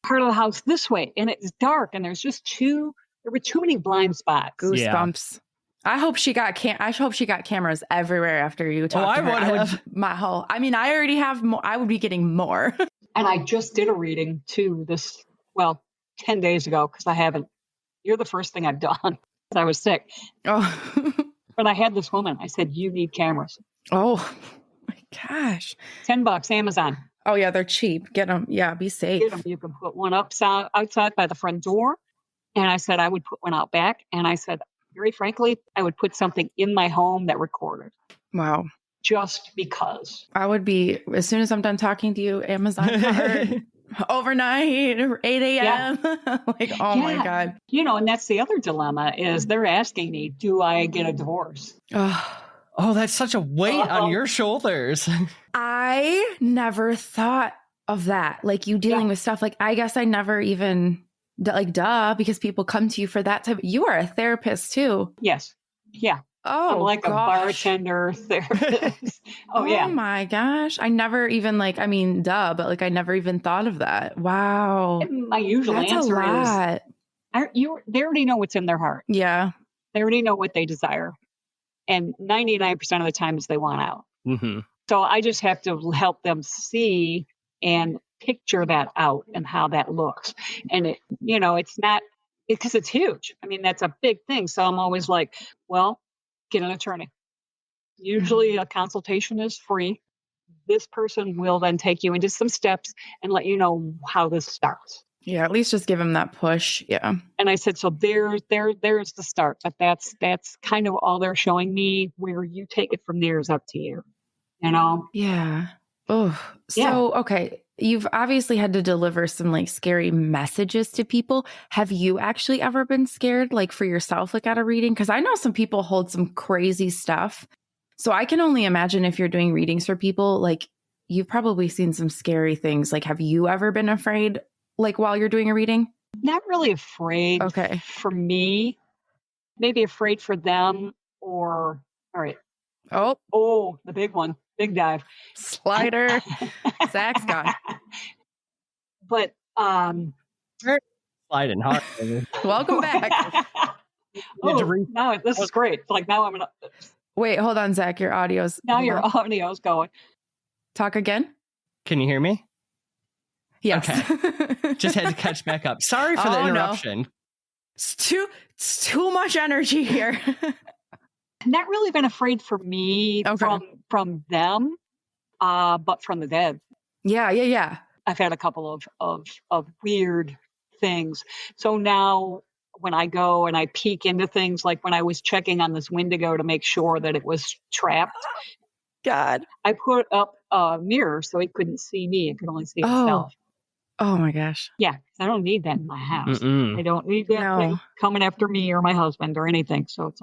Part of the house this way, and it's dark, and there's just there were too many blind spots. Goosebumps. Yeah. I hope she got cameras everywhere after you talked to her. I would have. I already have more. I would be getting more. And I just did a reading too 10 days ago, because I haven't. You're the first thing I've done. I was sick. Oh. But I had this woman. I said, you need cameras. Oh my gosh. $10 Amazon. Oh yeah, they're cheap. Get them. Yeah, be safe. Get them. You can put one outside by the front door. And I said I would put one out back. And I said, very frankly, I would put something in my home that recorded. Wow. Just because. I would be, as soon as I'm done talking to you, Amazon card. Overnight, 8 a.m. Yeah. Like, oh my God. You know, and that's the other dilemma is they're asking me, do I get a divorce? Oh, that's such a weight on your shoulders. I never thought of that. Like, you dealing with stuff. Like, I guess I never even, because people come to you for that type. You are a therapist too. Yes. Yeah. Oh, I'm like a bartender therapist. Oh, yeah. Oh, my gosh. I never even but I never even thought of that. Wow. And my usual answer is, they already know what's in their heart. Yeah. They already know what they desire. And 99% of the time is they want out. Mm-hmm. So I just have to help them see and picture that out and how that looks. And it's not, because it's huge. I mean, that's a big thing. So I'm always like, well, get an attorney. Usually a consultation is free. This person will then take you into some steps and let you know how this starts. Yeah, at least just give him that push. Yeah. And I said, so there's the start. But that's kind of all they're showing me. Where you take it from there is up to you. You know? Yeah. Oh, so, okay. You've obviously had to deliver some scary messages to people. Have you actually ever been scared for yourself, at a reading? Because I know some people hold some crazy stuff. So I can only imagine if you're doing readings for people, you've probably seen some scary things. Have you ever been afraid, while you're doing a reading? Not really afraid. Okay. For me, maybe afraid for them or, all right. Oh, the big one. Big dive. Slider. Zach's gone. But sliding hard. Welcome back. Now this is great. Now I'm gonna wait, hold on, Zach. Your audio's audio's going. Talk again. Can you hear me? Yes. Okay. Just had to catch back up. Sorry for the interruption. No. It's too much energy here. Not really been afraid for me from them, but from the dead. Yeah. I've had a couple of weird things. So now when I go and I peek into things, like when I was checking on this Wendigo to make sure that it was trapped. God. I put up a mirror so it couldn't see me. It could only see itself. Oh my gosh. Yeah. I don't need that in my house. I don't need that thing coming after me or my husband or anything. So it's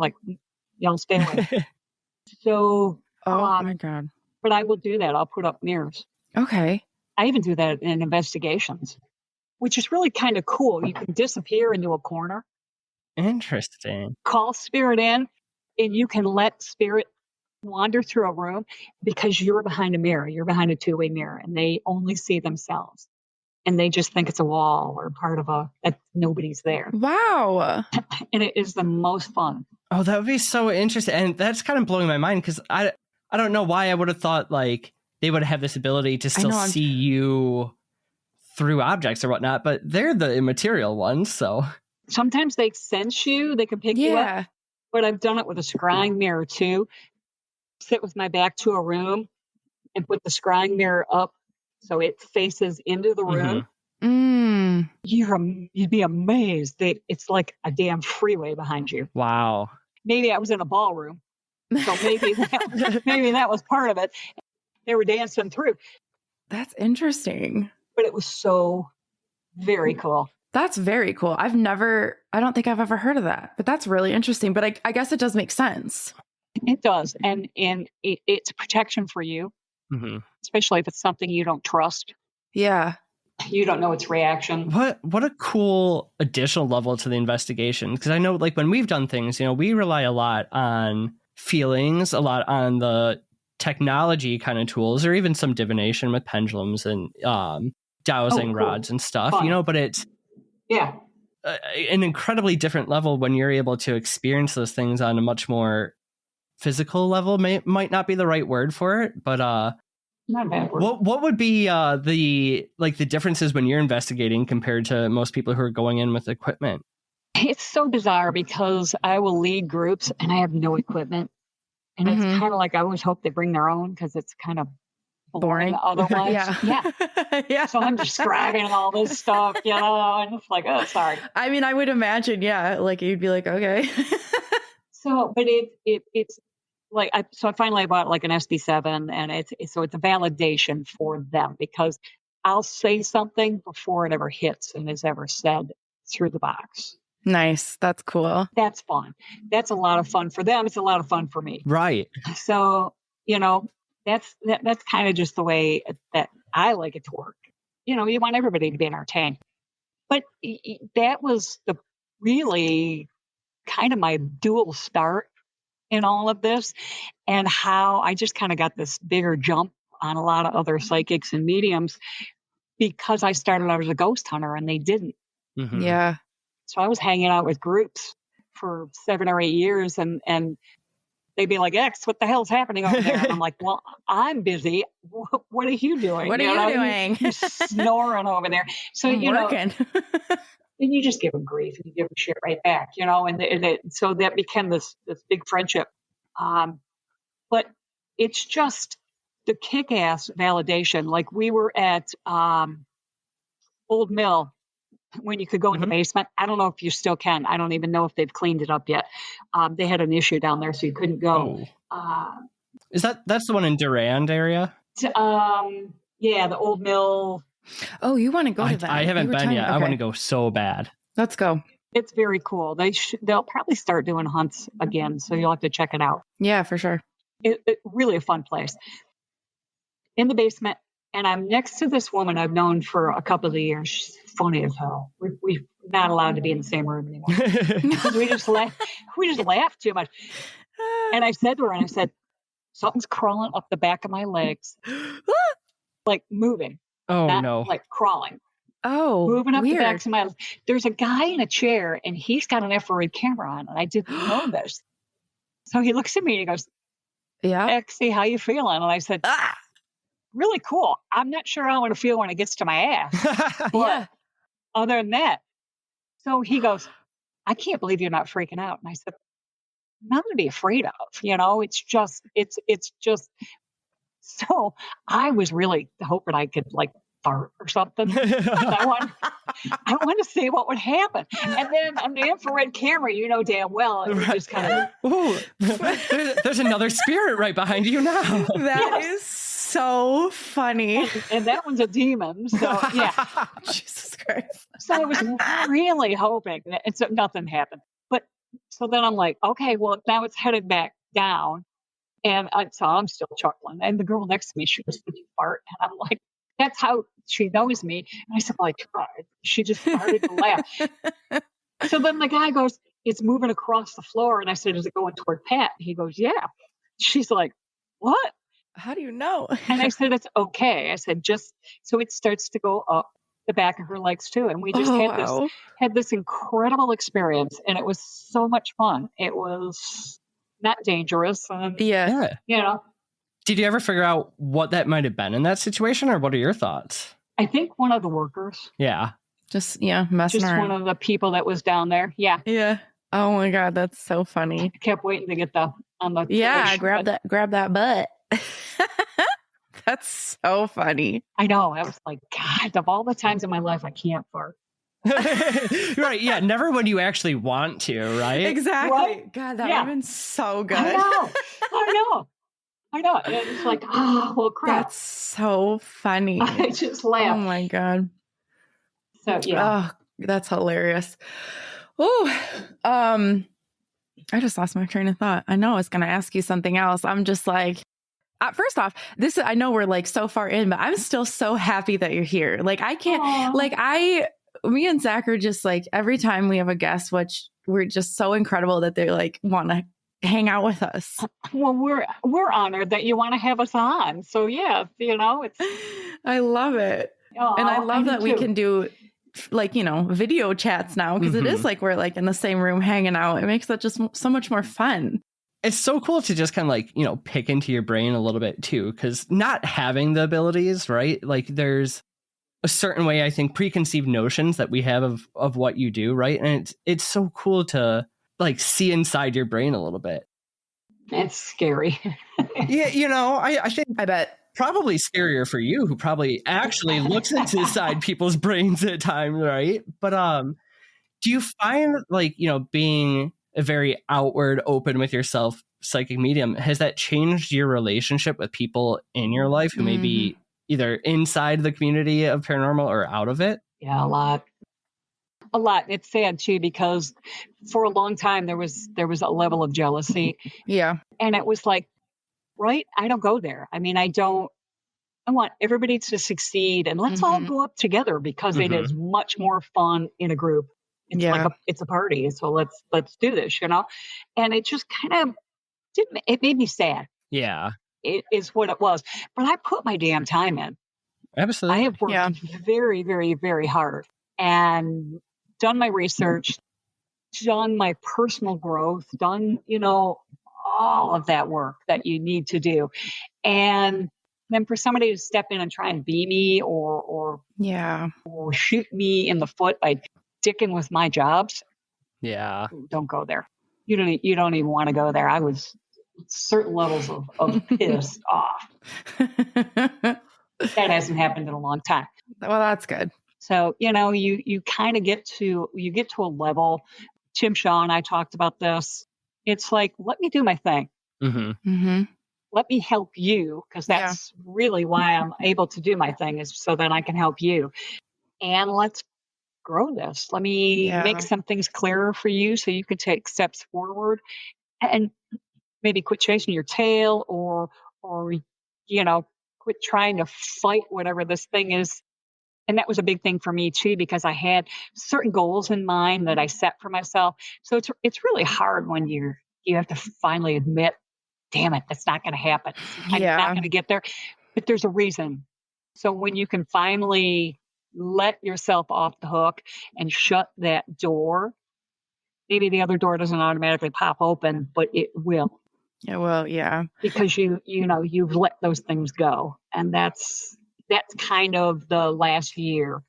y'all stay away. So, my God. But I will do that. I'll put up mirrors. Okay. I even do that in investigations, which is really kind of cool. You can disappear into a corner. Interesting. Call spirit in, And you can let spirit wander through a room because you're behind a mirror. You're behind a two-way mirror, and they only see themselves. And they just think it's a wall or part of that nobody's there. Wow. And it is the most fun. Oh, that would be so interesting. And that's kind of blowing my mind because I don't know why I would have thought like they would have this ability to still see you through objects or whatnot, but they're the immaterial ones. So sometimes they sense you, they can pick you up. But I've done it with a scrying mirror too. Sit with my back to a room and put the scrying mirror up so it faces into the room. Mm. You'd be amazed that it's like a damn freeway behind you. Wow. Maybe I was in a ballroom, so maybe that was part of it. They were dancing through. That's interesting. But it was so very cool. That's very cool. I don't think I've ever heard of that, but that's really interesting. But I guess it does make sense. It does. And it's protection for you, especially if it's something you don't trust. Yeah. You don't know its reaction. What a cool additional level to the investigation. Because I know like when we've done things, we rely a lot on feelings, a lot on the technology kind of tools, or even some divination with pendulums and dowsing rods and stuff, but it's an incredibly different level when you're able to experience those things on a much more physical level. Might not be the right word for it, but not a bad word. What would be the differences when you're investigating compared to most people who are going in with equipment? It's so bizarre because I will lead groups and I have no equipment, and it's kind of like I always hope they bring their own because it's kind of boring otherwise. Yeah. So I'm describing all this stuff, and it's like, oh, sorry. I mean, I would imagine, like you'd be like, okay. So, but it's like, I finally bought like an SB7, and it's a validation for them because I'll say something before it ever hits and is ever said through the box. Nice. That's cool. That's fun. That's a lot of fun for them. It's a lot of fun for me. Right. So, that's kind of just the way that I like it to work. You want everybody to be entertained. But that was the really kind of my dual start in all of this, and how I just kind of got this bigger jump on a lot of other psychics and mediums because I started out as a ghost hunter and they didn't. Yeah. So I was hanging out with groups for 7 or 8 years, and they'd be like, X, what the hell's happening over there? And I'm like, well, I'm busy. What are you doing? What are you doing? You're snoring over there. So, working. And you just give them grief and you give them shit right back, and so that became this big friendship. But it's just the kick-ass validation. Like we were at Old Mill when you could go in the basement. I don't know if you still can. I don't even know if they've cleaned it up yet. They had an issue down there, so you couldn't go. Is that's the one in Durand area? Yeah, the Old Mill. Oh, you want to go to that? I haven't been yet. Okay. I want to go so bad. Let's go. It's very cool. They'll probably start doing hunts again, so you'll have to check it out. Yeah, for sure. It's really a fun place. In the basement, and I'm next to this woman I've known for a couple of years. She's funny as hell. We're not allowed to be in the same room anymore because we just laugh too much. And I said to her, something's crawling up the back of my legs, like moving. Oh, not no. Like crawling. Oh, moving up weird. the backs of my legs. There's a guy in a chair, and he's got an infrared camera on, and I didn't know this. So he looks at me and he goes, "Yeah, Exie, how you feeling?" And I said, really cool. I'm not sure how I'm going to feel when it gets to my ass. But other than that. So he goes, I can't believe you're not freaking out. And I said, nothing to be afraid of. It's just. So I was really hoping I could like fart or something. I want to see what would happen. And then on the infrared camera, damn well, it was just kind of. Ooh, there's another spirit right behind you now. That is so funny. And that one's a demon. So yeah. Jesus Christ. So I was really hoping that, and so nothing happened. But so then I'm like, okay, well now it's headed back down. And so I'm still chuckling. And the girl next to me, she goes, did you fart? And I'm like, that's how she knows me. And I said, like, she just started to laugh. So then the guy goes, it's moving across the floor. And I said, is it going toward Pat? He goes, yeah. She's like, what? How do you know? And I said, it's okay. I said, just so it starts to go up the back of her legs too. And we just had this incredible experience, and it was so much fun. It was not dangerous. And, yeah. You know. Did you ever figure out what that might have been in that situation, or what are your thoughts? I think one of the workers. Yeah. Messing around. Just one of the people that was down there. Yeah. Yeah. Oh my God, that's so funny. I kept waiting to get on the yeah, grab that butt. That's so funny. I know. I was like, God, of all the times in my life, I can't fart. Right. Yeah. Never when you actually want to, right? Exactly. Right? God, that would have been so good. I know. And it's like, oh, well, crap. That's so funny. I just laughed. Oh my God. So, yeah. Oh, that's hilarious. Oh, I just lost my train of thought. I know I was going to ask you something else. I'm just like, first off, I know we're like so far in, but I'm still so happy that you're here. Like I can't, me and Zach are just like, every time we have a guest, which we're just so incredible that they like want to hang out with us. Well, we're honored that you want to have us on. So yeah, it's. I love it. Oh, and I love that we can do video chats now, because it is like we're like in the same room hanging out. It makes that just so much more fun. It's so cool to just kind of pick into your brain a little bit too, because not having the abilities, right? Like there's a certain way, I think, preconceived notions that we have of what you do, right? And it's so cool to like see inside your brain a little bit. It's scary. Yeah, I think I bet probably scarier for you, who probably actually looks inside people's brains at times, right? But do you find being a very outward, open with yourself psychic medium, has that changed your relationship with people in your life who may be either inside the community of paranormal or out of it? Yeah, a lot. It's sad too, because for a long time there was a level of jealousy. Yeah. And it was like, right, I don't go there. I mean, I want everybody to succeed, and let's all go up together, because it is much more fun in a group. It's it's a party. So let's do this, and it just kind of it made me sad. Yeah. It is what it was. But I put my damn time in. Absolutely. I have worked very, very, very hard and done my research, done my personal growth, done, all of that work that you need to do. And then for somebody to step in and try and be me or shoot me in the foot by dicking with my jobs. Yeah. Don't go there. You don't even want to go there. I was certain levels of pissed off. That hasn't happened in a long time. Well, that's good. So, you kind of get to a level. Tim Shaw and I talked about this. It's like, let me do my thing. Let me help you, because that's really why I'm able to do my thing, is so that I can help you. And let's grow this. Let me make some things clearer for you so you can take steps forward, and maybe quit chasing your tail, or quit trying to fight whatever this thing is. And that was a big thing for me too, because I had certain goals in mind that I set for myself. So it's really hard when you have to finally admit, damn it, that's not going to happen. I'm not going to get there. But there's a reason. So when you can finally let yourself off the hook and shut that door, maybe the other door doesn't automatically pop open, but it will. Yeah, well, yeah. Because you've let those things go. And that's kind of the last year.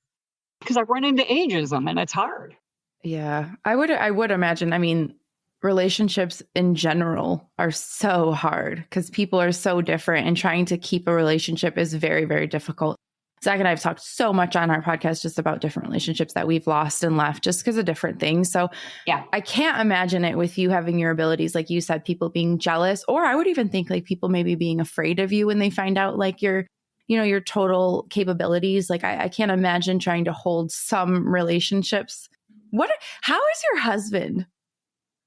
Because I've run into ageism, and it's hard. Yeah. I would imagine, I mean, relationships in general are so hard because people are so different, and trying to keep a relationship is very, very difficult. Zach and I have talked so much on our podcast just about different relationships that we've lost and left just because of different things. So I can't imagine it with you having your abilities. Like you said, people being jealous, or I would even think like people maybe being afraid of you when they find out like your total capabilities. Like I can't imagine trying to hold some relationships. How is your husband?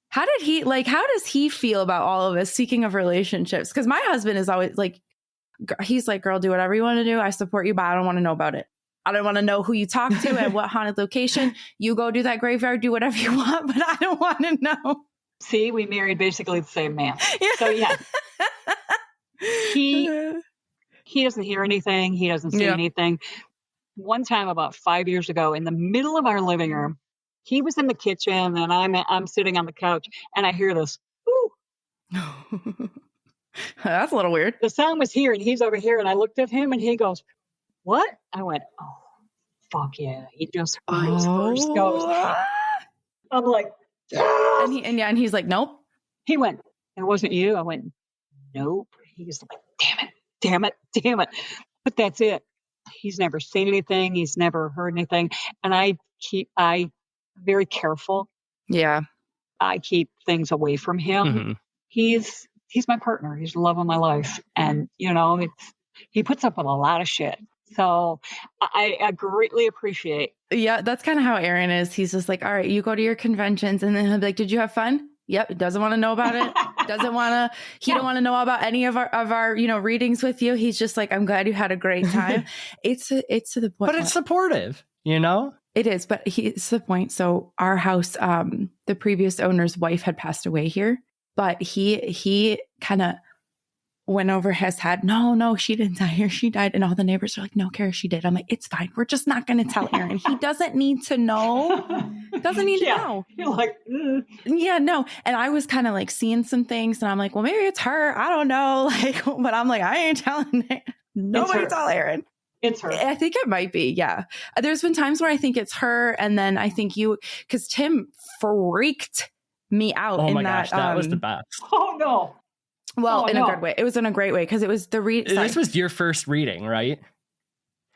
How does he feel about all of us, speaking of relationships? Because my husband is always like, he's like, girl, do whatever you want to do. I support you, but I don't want to know about it. I don't want to know who you talk to and what haunted location. You go do that graveyard, do whatever you want, but I don't want to know. See, we married basically the same man. Yeah. So yeah, he doesn't hear anything. He doesn't see anything. One time about 5 years ago, in the middle of our living room, he was in the kitchen and I'm sitting on the couch and I hear this, ooh. That's a little weird. The sound was here and he's over here and I looked at him and he goes, what? I went, oh, fuck yeah. He just heard his first ghost. I'm like, yes! And he's like, nope. He went, it wasn't you? I went, nope. He's like, damn it. But that's it. He's never seen anything. He's never heard anything. And I very careful. Yeah. I keep things away from him. Mm-hmm. He's my partner. He's the love of my life. And, he puts up with a lot of shit. So I greatly appreciate. Yeah, that's kind of how Aaron is. He's just like, all right, you go to your conventions. And then he'll be like, did you have fun? Yep. Doesn't want to know about it. Don't want to know about any of our, readings with you. He's just like, I'm glad you had a great time. It's to the point. But it's supportive, It is, but it's the point. So our house, the previous owner's wife had passed away here, but he kind of went over his head. No, she didn't die here. She died. And all the neighbors are like, no, Kara, she did. I'm like, it's fine. We're just not going to tell Aaron. He doesn't need to know. Doesn't need to know. You're like, yeah, no. And I was kind of like seeing some things and I'm like, well, maybe it's her. I don't know. But I'm like, I ain't telling it. Nobody tell Aaron. It's her. I think it might be. Yeah. There's been times where I think it's her. And then I think because Tim freaked me out. Oh my gosh. That was the best. Oh no. Well, in a good way. It was in a great way because it was the This was your first reading, right?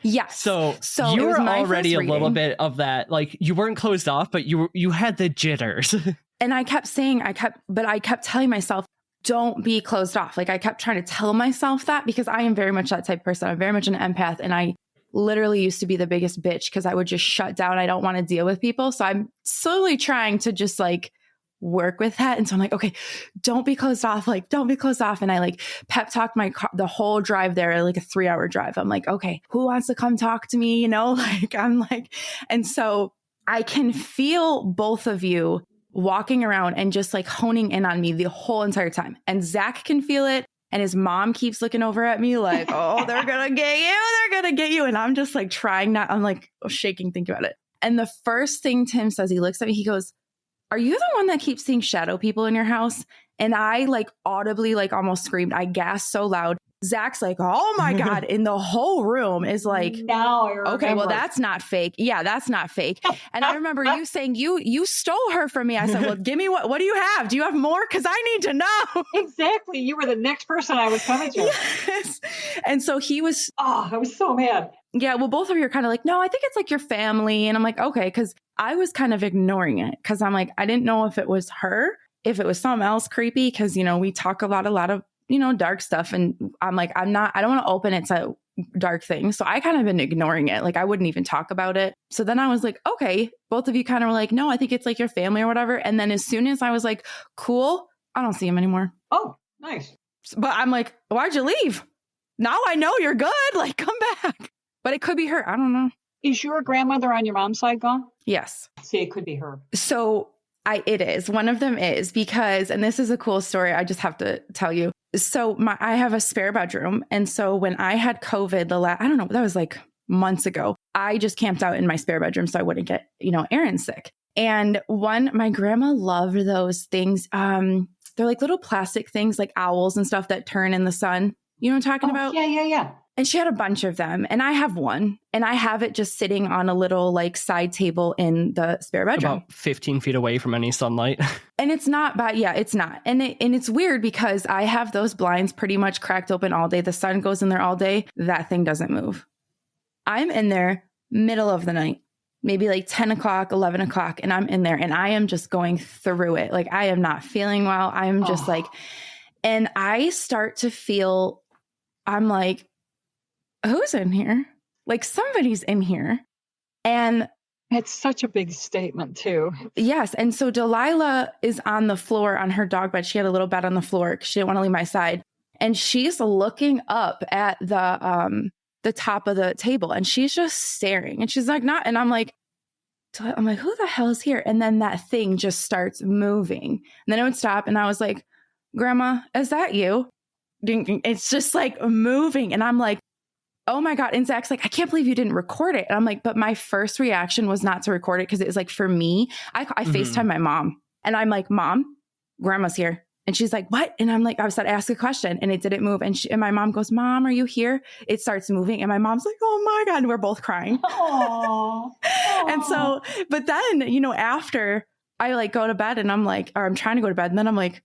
Yes. So you were already a little bit of that, like you weren't closed off, but you had the jitters. And I kept telling myself, don't be closed off. Like I kept trying to tell myself that because I am very much that type of person. I'm very much an empath. And I literally used to be the biggest bitch because I would just shut down. I don't want to deal with people. So I'm slowly trying to just work with that. And so I'm like, okay, don't be closed off. Don't be closed off. And I pep talked my car, the whole drive there, a 3-hour drive. I'm like, okay, who wants to come talk to me? And so I can feel both of you walking around and just honing in on me the whole entire time. And Zach can feel it. And his mom keeps looking over at me like, oh, they're going to get you. They're going to get you. And I'm just trying not, I'm shaking thinking about it. And the first thing Tim says, he looks at me, he goes, are you the one that keeps seeing shadow people in your house? And I audibly almost screamed. I gasped so loud. Zach's like, oh my God. And the whole room is like, now I remember. Okay, well, that's not fake. Yeah, that's not fake. And I remember you saying you stole her from me. I said, well, give me what do you have? Do you have more? Because I need to know. Exactly. You were the next person I was coming to. Yes. And so he was. Oh, I was so mad. Yeah, well, both of you are kind of like, no, I think it's your family. And I'm like, okay, because I was kind of ignoring it because I'm like, I didn't know if it was her, if it was something else creepy, because, we talk about a lot of, dark stuff. And I'm like, I don't want to open it to dark things. So I kind of been ignoring it. I wouldn't even talk about it. So then I was like, okay, both of you kind of were like, no, I think it's your family or whatever. And then as soon as I was like, cool, I don't see him anymore. Oh, nice. But I'm like, why'd you leave? Now I know you're good. Come back. But it could be her. I don't know. Is your grandmother on your mom's side gone? Yes. See, it could be her. So it is. One of them is because, and this is a cool story. I just have to tell you. So I have a spare bedroom. And so when I had COVID, I don't know, that was months ago, I just camped out in my spare bedroom so I wouldn't get, Aaron sick. And my grandma loved those things. They're little plastic things like owls and stuff that turn in the sun. You know what I'm talking about? Yeah. And she had a bunch of them. And I have one. And I have it just sitting on a little side table in the spare bedroom. About 15 feet away from any sunlight. And it's not, but yeah, it's not. And it's weird because I have those blinds pretty much cracked open all day. The sun goes in there all day. That thing doesn't move. I'm in there middle of the night, maybe 10 o'clock, 11 o'clock. And I'm in there and I am just going through it. I am not feeling well. I'm just and I start to feel, I'm like, who's in here? Somebody's in here. And it's such a big statement too. Yes. And so Delilah is on the floor on her dog bed. She had a little bed on the floor because she didn't want to leave my side. And she's looking up at the the top of the table and she's just staring and she's like, not, and I'm like, who the hell is here? And then that thing just starts moving. And then it would stop. And I was like, Grandma, is that you? It's just like moving. And I'm like, oh my God. And Zach's like, I can't believe you didn't record it. And I'm like, but my first reaction was not to record it because it was like, for me, I FaceTime my mom and I'm like, Mom, Grandma's here. And she's like, what? And I'm like, I was about to ask a question and it didn't move. And my mom goes, Mom, are you here? It starts moving. And my mom's like, oh my God. And we're both crying. Aww. And so, but then, after I like go to bed and I'm like, or I'm trying to go to bed. And then I'm like,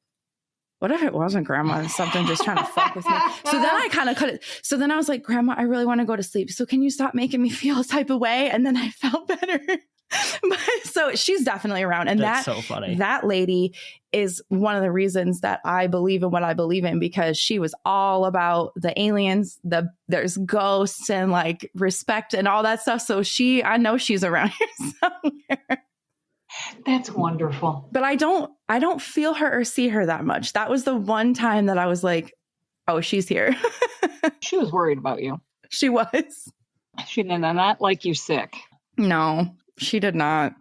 what if it wasn't Grandma and something just trying to fuck with me? So then I kind of cut it. So then I was like, Grandma, I really want to go to sleep. So can you stop making me feel a type of way? And then I felt better. So she's definitely around. And that's so funny. That lady is one of the reasons that I believe in what I believe in, because she was all about the aliens, there's ghosts and like respect and all that stuff. So I know she's around here somewhere. That's wonderful. But I don't feel her or see her that much. That was the one time that I was like, oh, she's here. She was worried about you. She was. She did not like you sick. No, she did not.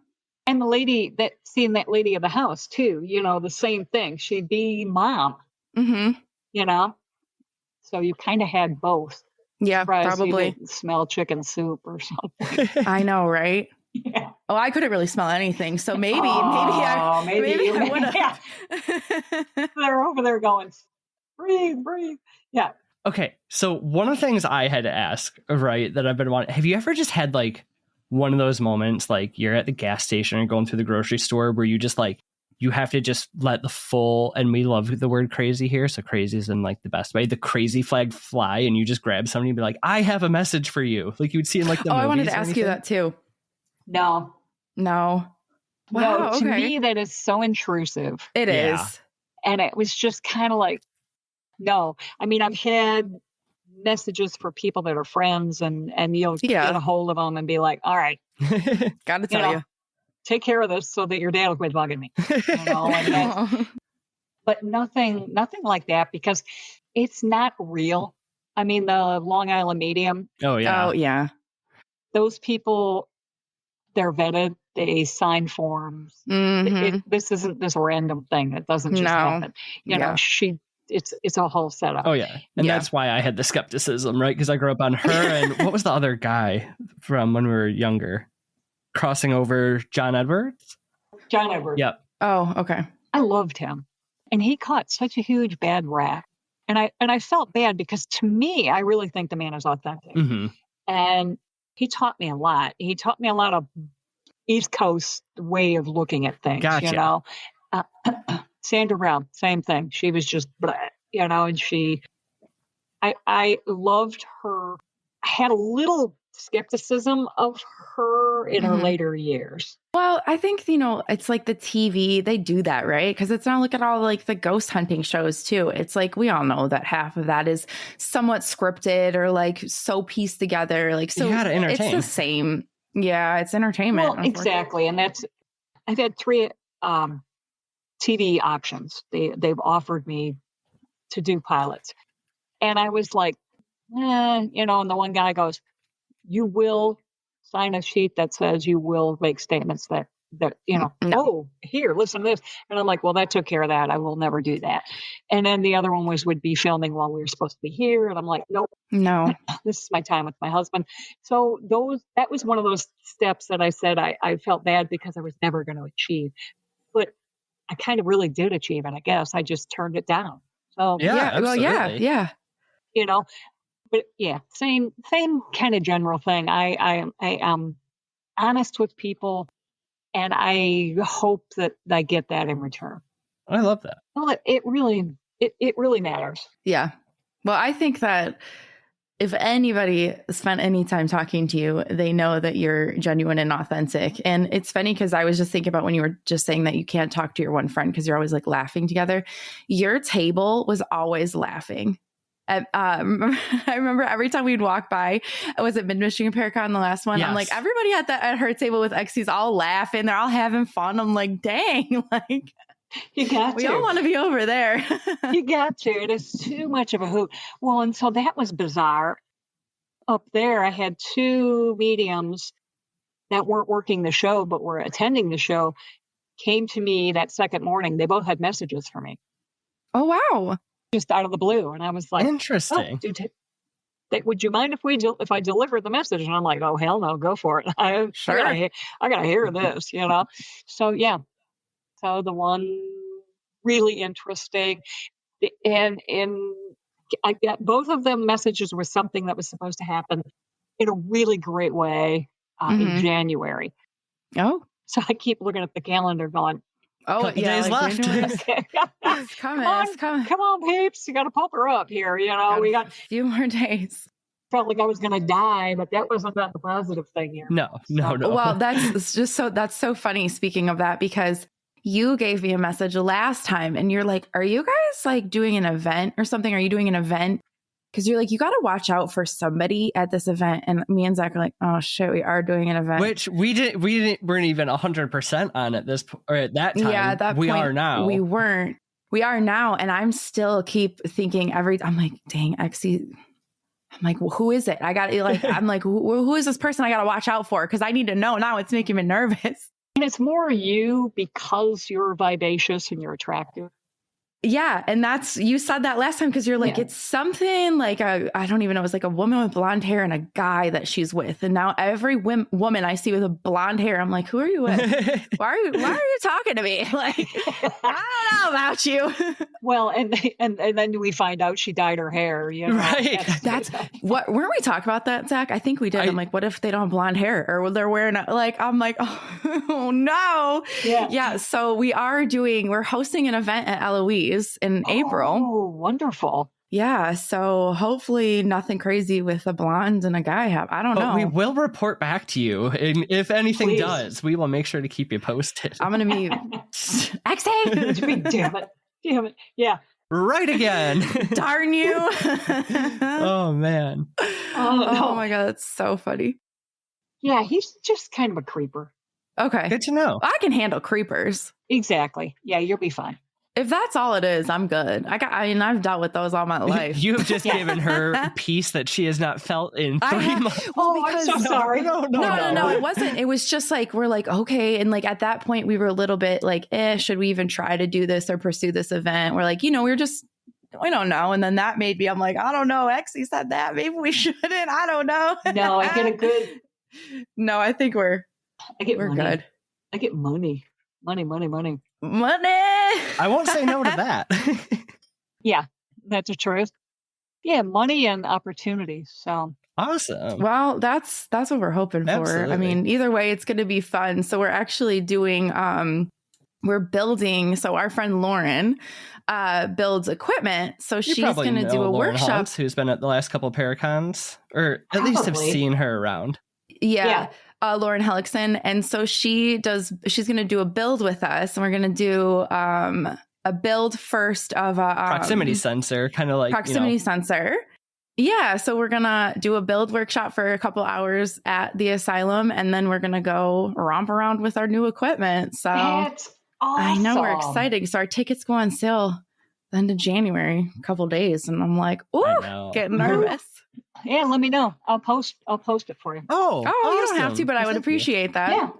And the lady seeing that lady of the house too, the same thing. She'd be Mom, so you kind of had both. Yeah, probably. You didn't smell chicken soup or something. I know, right? Yeah. Oh, I couldn't really smell anything. So maybe I would have. Yeah. They're over there going, breathe. Yeah. Okay. So one of the things I had to ask, right, that I've been wanting, have you ever just had like one of those moments, like you're at the gas station or going through the grocery store where you just like, you have to just let the full, and we love the word crazy here. So crazy is in like the best way, the crazy flag fly, and you just grab somebody and be like, I have a message for you. Like you would see in like the movies. I wanted to ask you that too. No. Wow. No, to me, that is so intrusive. It is. And it was just kind of like, no. I mean, I've had messages for people that are friends and you'll get a hold of them and be like, all right. Gotta tell you. Take care of this so that your dad will quit bugging me. But nothing like that, because it's not real. I mean, the Long Island Medium. Oh, yeah. Oh, yeah. Those people, they're vetted. They sign forms. Mm-hmm. This isn't this random thing. It doesn't just happen. You know, it's a whole setup. Oh, yeah. And that's why I had the skepticism, right? Because I grew up on her and what was the other guy from when we were younger? Crossing over John Edwards? John Edwards. Yep. Oh, okay. I loved him. And he caught such a huge bad rap. And I felt bad because to me, I really think the man is authentic. Mm-hmm. And he taught me a lot. He taught me a lot of East Coast way of looking at things, Gotcha. you know. Sandra Brown, same thing. She was just, you know, and I loved her. I had a little skepticism of her in her later years. Well, I think, you know, it's like the TV, they do that, right? Because it's not, look at all like the ghost hunting shows too. It's like, we all know that half of that is somewhat scripted or like so pieced together. Like, so you gotta entertain. It's the same. Yeah, it's entertainment. Well, exactly. And I've had 3 TV options. They've offered me to do pilots. And I was like, you know, and the one guy goes, you will sign a sheet that says you will make statements that you know, oh, here, listen to this. And I'm like, well, that took care of that. I will never do that. And then the other one would be filming while we were supposed to be here. And I'm like, nope. No. This is my time with my husband. So that was one of those steps that I said I felt bad because I was never going to achieve. But I kind of really did achieve it, I guess. I just turned it down. So yeah. Well, yeah. You know, but yeah, same kind of general thing. I am honest with people, and I hope that I get that in return. I love that. Well, it really matters. Yeah. Well, I think that if anybody spent any time talking to you, they know that you're genuine and authentic. And it's funny because I was just thinking about when you were just saying that you can't talk to your one friend because you're always like laughing together. Your table was always laughing. I remember every time we'd walk by, I was at Mid-Michigan Paracon, the last one. Yes. I'm like, everybody at her table with Exie's all laughing. They're all having fun. I'm like, dang, like you got we all want to be over there. You got to. It is too much of a hoot. Well, and so that was bizarre. up there, I had 2 mediums that weren't working the show, but were attending the show, came to me that second morning. They both had messages for me. Oh, wow. Just out of the blue. And I was like, interesting. Oh, would you mind if I deliver the message? And I'm like, oh, hell no, go for it. I gotta hear this, you know? So, yeah. So the one really interesting. And I got both of them messages were something that was supposed to happen in a really great way in January. Oh. So I keep looking at the calendar going, couple days left. It's coming. Come on, peeps. You got to pump her up here. You know, we got a few more days. Felt like I was going to die, but that wasn't the positive thing here. No. Well, that's so funny. Speaking of that, because you gave me a message last time and you're like, are you guys like doing an event or something? Are you doing an event? Because you're like, you got to watch out for somebody at this event. And me and Zach are like, oh shit, we are doing an event. Which weren't even 100% on at that time. Yeah, at that point, we are now. We weren't. We are now. And I'm still keep thinking I'm like, dang, Exie. I'm like, well, who is it? I'm like, who is this person I got to watch out for? Because I need to know now. It's making me nervous. And it's more you because you're vivacious and you're attractive. Yeah. And you said that last time because you're like, it's something like I don't even know. It's like a woman with blonde hair and a guy that she's with. And now every woman I see with a blonde hair, I'm like, who are you with? Why are you talking to me? Like, I don't know about you. Well, and then we find out she dyed her hair, you know. Right. That's what, weren't we talking about that, Zach? I think we did. I'm like, what if they don't have blonde hair or they're wearing I'm like, oh no. Yeah. So we're hosting an event at Eloise in April. Oh, wonderful. Yeah. So hopefully nothing crazy with a blonde and a guy. I don't know. We will report back to you. And if anything does, we will make sure to keep you posted. I'm going to be Exie. Damn it. Yeah. Right again. Darn you. Oh, man. Oh my God. That's so funny. Yeah. He's just kind of a creeper. Okay. Good to know. I can handle creepers. Exactly. Yeah. You'll be fine. If that's all it is, I'm good. I've dealt with those all my life. You have just given her peace that she has not felt in 3 months. I'm so sorry. No, it wasn't. It was just like, we're like, okay. And like at that point we were a little bit like, should we even try to do this or pursue this event? We're like, we don't know. And then that made me, I'm like, I don't know. Exie said that. Maybe we shouldn't. I don't know. No, I get a good. No, I think we're good. I get money. Money. I won't say no to that. Yeah, that's the truth. Yeah, money and opportunities. So awesome. Well, that's what we're hoping for. Absolutely. I mean, either way, it's going to be fun. So we're actually doing, we're building. So our friend Lauren builds equipment. So she's going to do a Lauren workshop. Holtz, who's been at the last couple of Paracons, or at least have seen her around. Yeah. Lauren Hellickson. And so she's going to do a build with us, and we're going to do a build first of a proximity sensor, kind of like proximity sensor. Yeah. So we're going to do a build workshop for a couple hours at the asylum, and then we're going to go romp around with our new equipment. So that's awesome. I know, we're excited. So our tickets go on sale the end of January, a couple days. And I'm like, ooh, getting nervous. Yeah, let me know. I'll post it for you. Oh, awesome. You don't have to, but I would appreciate that.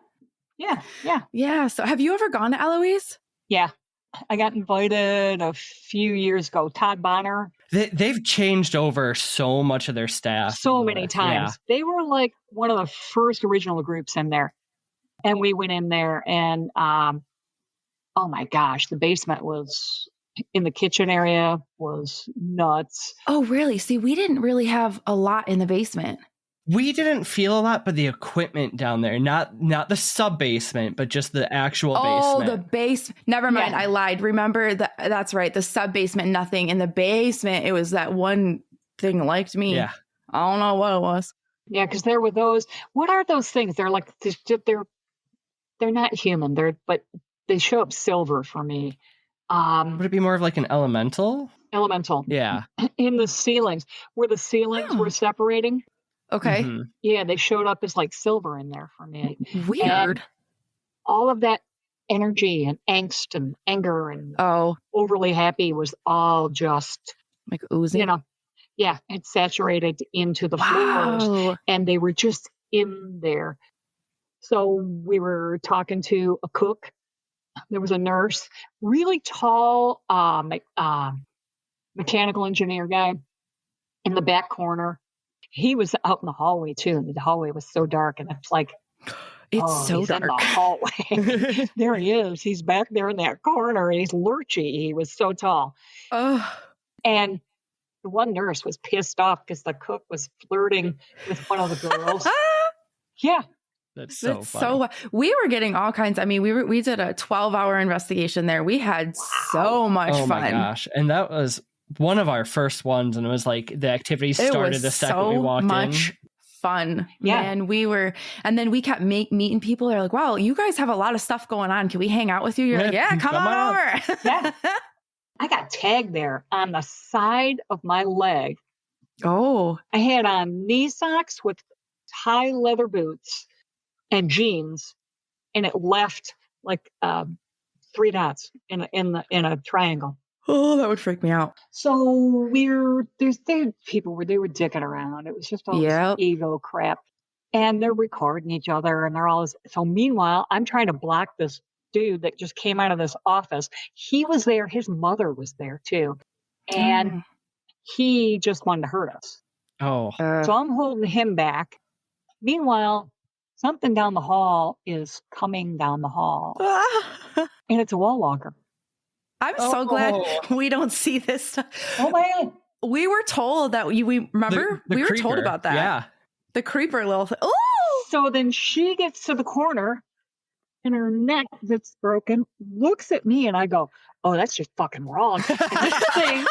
Yeah. So have you ever gone to Eloise? Yeah. I got invited a few years ago. Todd Bonner. They've changed over so much of their staff. So many times. Yeah. They were like one of the first original groups in there. And we went in there and, oh my gosh, the basement was... in the kitchen area was nuts. Oh, really? See, we didn't really have a lot in the basement. We didn't feel a lot, but the equipment down there, not the sub basement, but just the actual basement. Oh, the base. Never mind. Yeah. I lied. Remember that's right. The sub basement, nothing. In the basement, it was that one thing liked me. Yeah. I don't know what it was. Yeah, because there were those. What are those things? They're like they're not human. But they show up silver for me. Would it be more of like an elemental? Elemental. Yeah. In the ceilings, where the ceilings were separating. Okay. Mm-hmm. Yeah, they showed up as like silver in there for me. Weird. And all of that energy and angst and anger and overly happy was all just like oozing. Yeah, it saturated into the floors, and they were just in there. So we were talking to a cook. There was a nurse, really tall mechanical engineer guy in the back corner. He was out in the hallway too. The hallway was so dark, and it's like, it's so he's dark in the hallway. There he is. He's back there in that corner. He's lurchy. He was so tall. And the one nurse was pissed off because the cook was flirting with one of the girls. Yeah. That's so funny. We were getting all kinds. I mean, we did a 12-hour investigation there. We had so much fun. Oh my gosh. And that was one of our first ones. And it was like the activity started the second we walked in. So much fun. Yeah. And then we kept meeting people. They're like, wow, you guys have a lot of stuff going on. Can we hang out with you? You're like, yeah, come on over. Yeah. I got tagged there on the side of my leg. Oh. I had on knee socks with high leather boots and jeans, and it left like 3 dots in a triangle. Oh, that would freak me out. So there's people where they were dicking around. It was just all this ego crap, and they're recording each other, and they're all. So meanwhile, I'm trying to block this dude that just came out of this office. He was there. His mother was there too, and he just wanted to hurt us. Oh, so I'm holding him back. Meanwhile, something down the hall is coming down the hall, and it's a wall walker. I'm so glad we don't see this stuff. Oh man, we were told that we remember the we were creeper. told about that. Yeah, the creeper little thing. Oh, so then she gets to the corner, and her neck that's broken looks at me, and I go, "Oh, that's just fucking wrong." And this thing,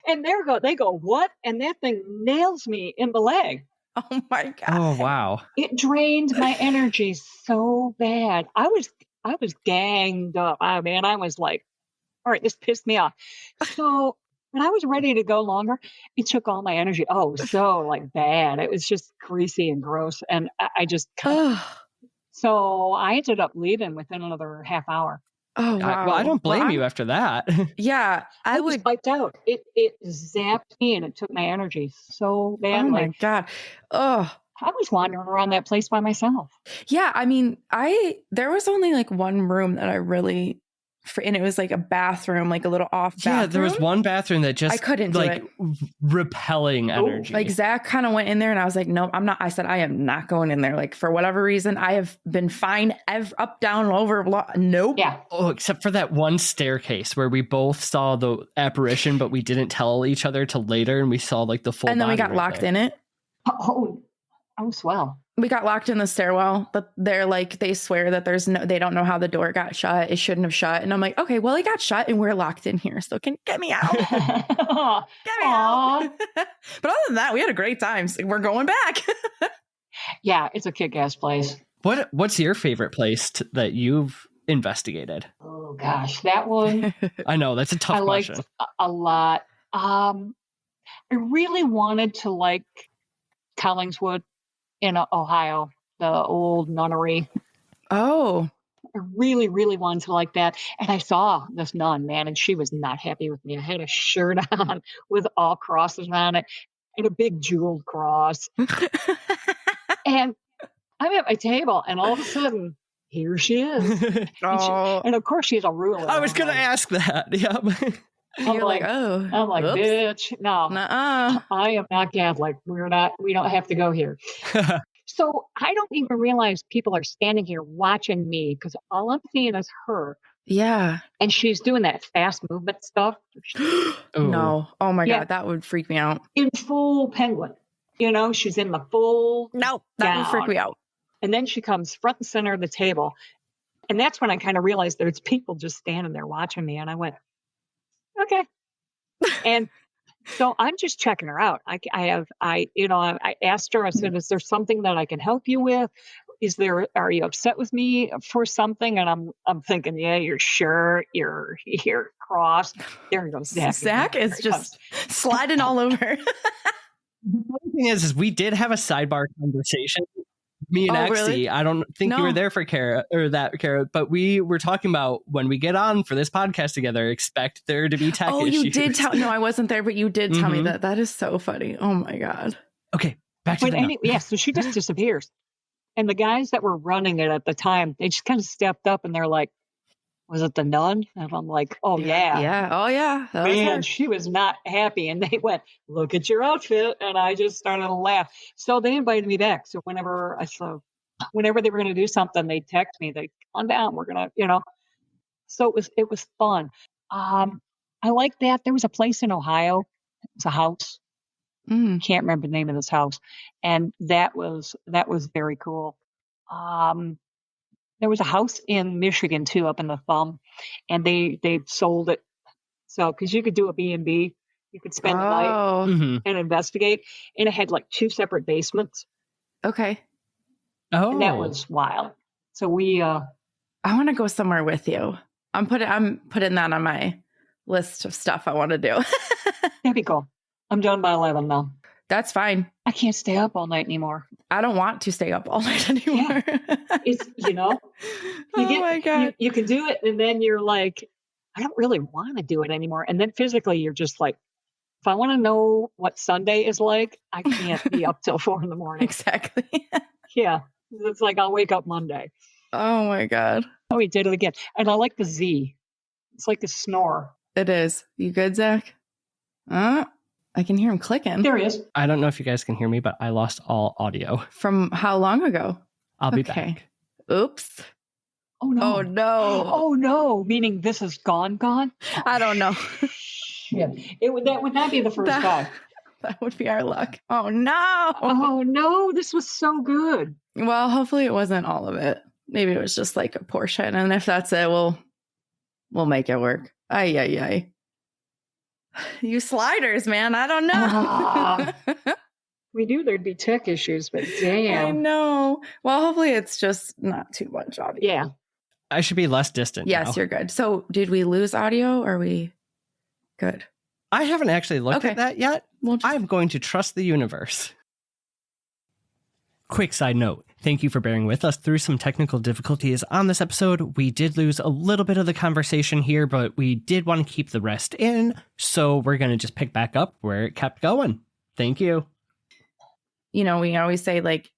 and they go, "What?" And that thing nails me in the leg. Oh my god! Oh wow! It drained my energy so bad. I was ganged up. I was like, all right, this pissed me off. So when I was ready to go longer, it took all my energy. Oh, so like bad. It was just greasy and gross, and I just. So I ended up leaving within another half hour. Oh wow! Well, I don't blame you after that. Yeah, I was wiped out. It zapped me, and it took my energy so bad. Oh my god! Oh, I was wandering around that place by myself. Yeah, I mean, there was only like one room that I really, and it was like a bathroom, like a little off bathroom. Yeah, there was one bathroom that just I couldn't do it. Repelling energy. Like Zach kind of went in there, and I was like, nope, I'm not. I said, I am not going in there. Like for whatever reason, I have been fine up, down, over. Nope. Yeah. Oh, except for that one staircase where we both saw the apparition, but we didn't tell each other till later, and we saw like the full. And then we got locked in it. Oh, swell. We got locked in the stairwell, but they're like, they swear that they don't know how the door got shut. It shouldn't have shut. And I'm like, okay, well, it got shut and we're locked in here. So get me out. Get me out. But other than that, we had a great time. So we're going back. Yeah, it's a kick-ass place. What's your favorite place that you've investigated? Oh gosh, that one. I know that's a tough question. Liked a lot. I really wanted to like Collingswood in Ohio, the old nunnery. Oh. I really, really wanted to like that. And I saw this nun, man, and she was not happy with me. I had a shirt on with all crosses on it and a big jeweled cross. And I'm at my table, and all of a sudden, here she is. And of course, she's a ruler. I was going to ask that. Yep. I'm like, bitch, no, I am not Catholic. We don't have to go here. So I don't even realize people are standing here watching me because all I'm seeing is her. Yeah. And she's doing that fast movement stuff. No. Oh my God. That would freak me out. In full penguin. She's in the full. No, that would freak me out. And then she comes front and center of the table. And that's when I kind of realized there's people just standing there watching me. And I went, okay. And so I'm just checking her out. I asked her, I said, is there something that I can help you with? Are you upset with me for something? And I'm thinking, yeah, you're sure you're cross. There he goes. Zach is just sliding all over. The thing is we did have a sidebar conversation me and Exie. Really? I don't think you were there for Kara, but we were talking about when we get on for this podcast together, expect there to be tech issues. Oh, you did tell. No, I wasn't there, but you did tell me that. That is so funny. Oh my God. Okay, back to the yeah. So she just disappears, and the guys that were running it at the time, they just kind of stepped up and they're like, "Was it the nun?" And I'm like, "Oh yeah, oh yeah." Man, she was not happy, and they went, "Look at your outfit," and I just started to laugh. So they invited me back. So whenever they were going to do something, they text me, "They come down. We're gonna, So it was fun. I like that. There was a place in Ohio. It's a house. Can't remember the name of this house, and that was very cool. There was a house in Michigan too, up in the Thumb, and they sold it. So because you could do a B&B, you could spend the night and investigate, and it had like 2 separate basements. Okay. Oh, and that was wild. So I want to go somewhere with you. I'm putting that on my list of stuff I want to do. That'd be cool. I'm done by 11 now. That's fine. I can't stay up all night anymore. I don't want to stay up all night anymore. Yeah. It's, my God. You can do it, and then you're like, I don't really want to do it anymore. And then physically, you're just like, if I want to know what Sunday is like, I can't be up till 4 a.m. Exactly. Yeah. It's like I'll wake up Monday. Oh my God. Oh, he did it again. And I like the Z. It's like a snore. It is. You good, Zach? I can hear him clicking. There he is. I don't know if you guys can hear me, but I lost all audio. From how long ago? I'll be back. Oops. Oh, no. Oh, no. Oh, no. Meaning this is gone? I don't know. Yeah. That would not be the first time. That would be our luck. Oh, no. Oh, no. This was so good. Well, hopefully it wasn't all of it. Maybe it was just like a portion. And if that's it, we'll make it work. Ay. You sliders, man. I don't know. We knew there'd be tech issues, but damn. I know. Well, hopefully it's just not too much audio. Yeah. I should be less distant. Yes, now. You're good. So did we lose audio? Or are we good? I haven't actually looked at that yet. I'm going to trust the universe. Quick side note. Thank you for bearing with us through some technical difficulties on this episode. We did lose a little bit of the conversation here, but we did want to keep the rest in. So we're going to just pick back up where it kept going. Thank you. We always say, like,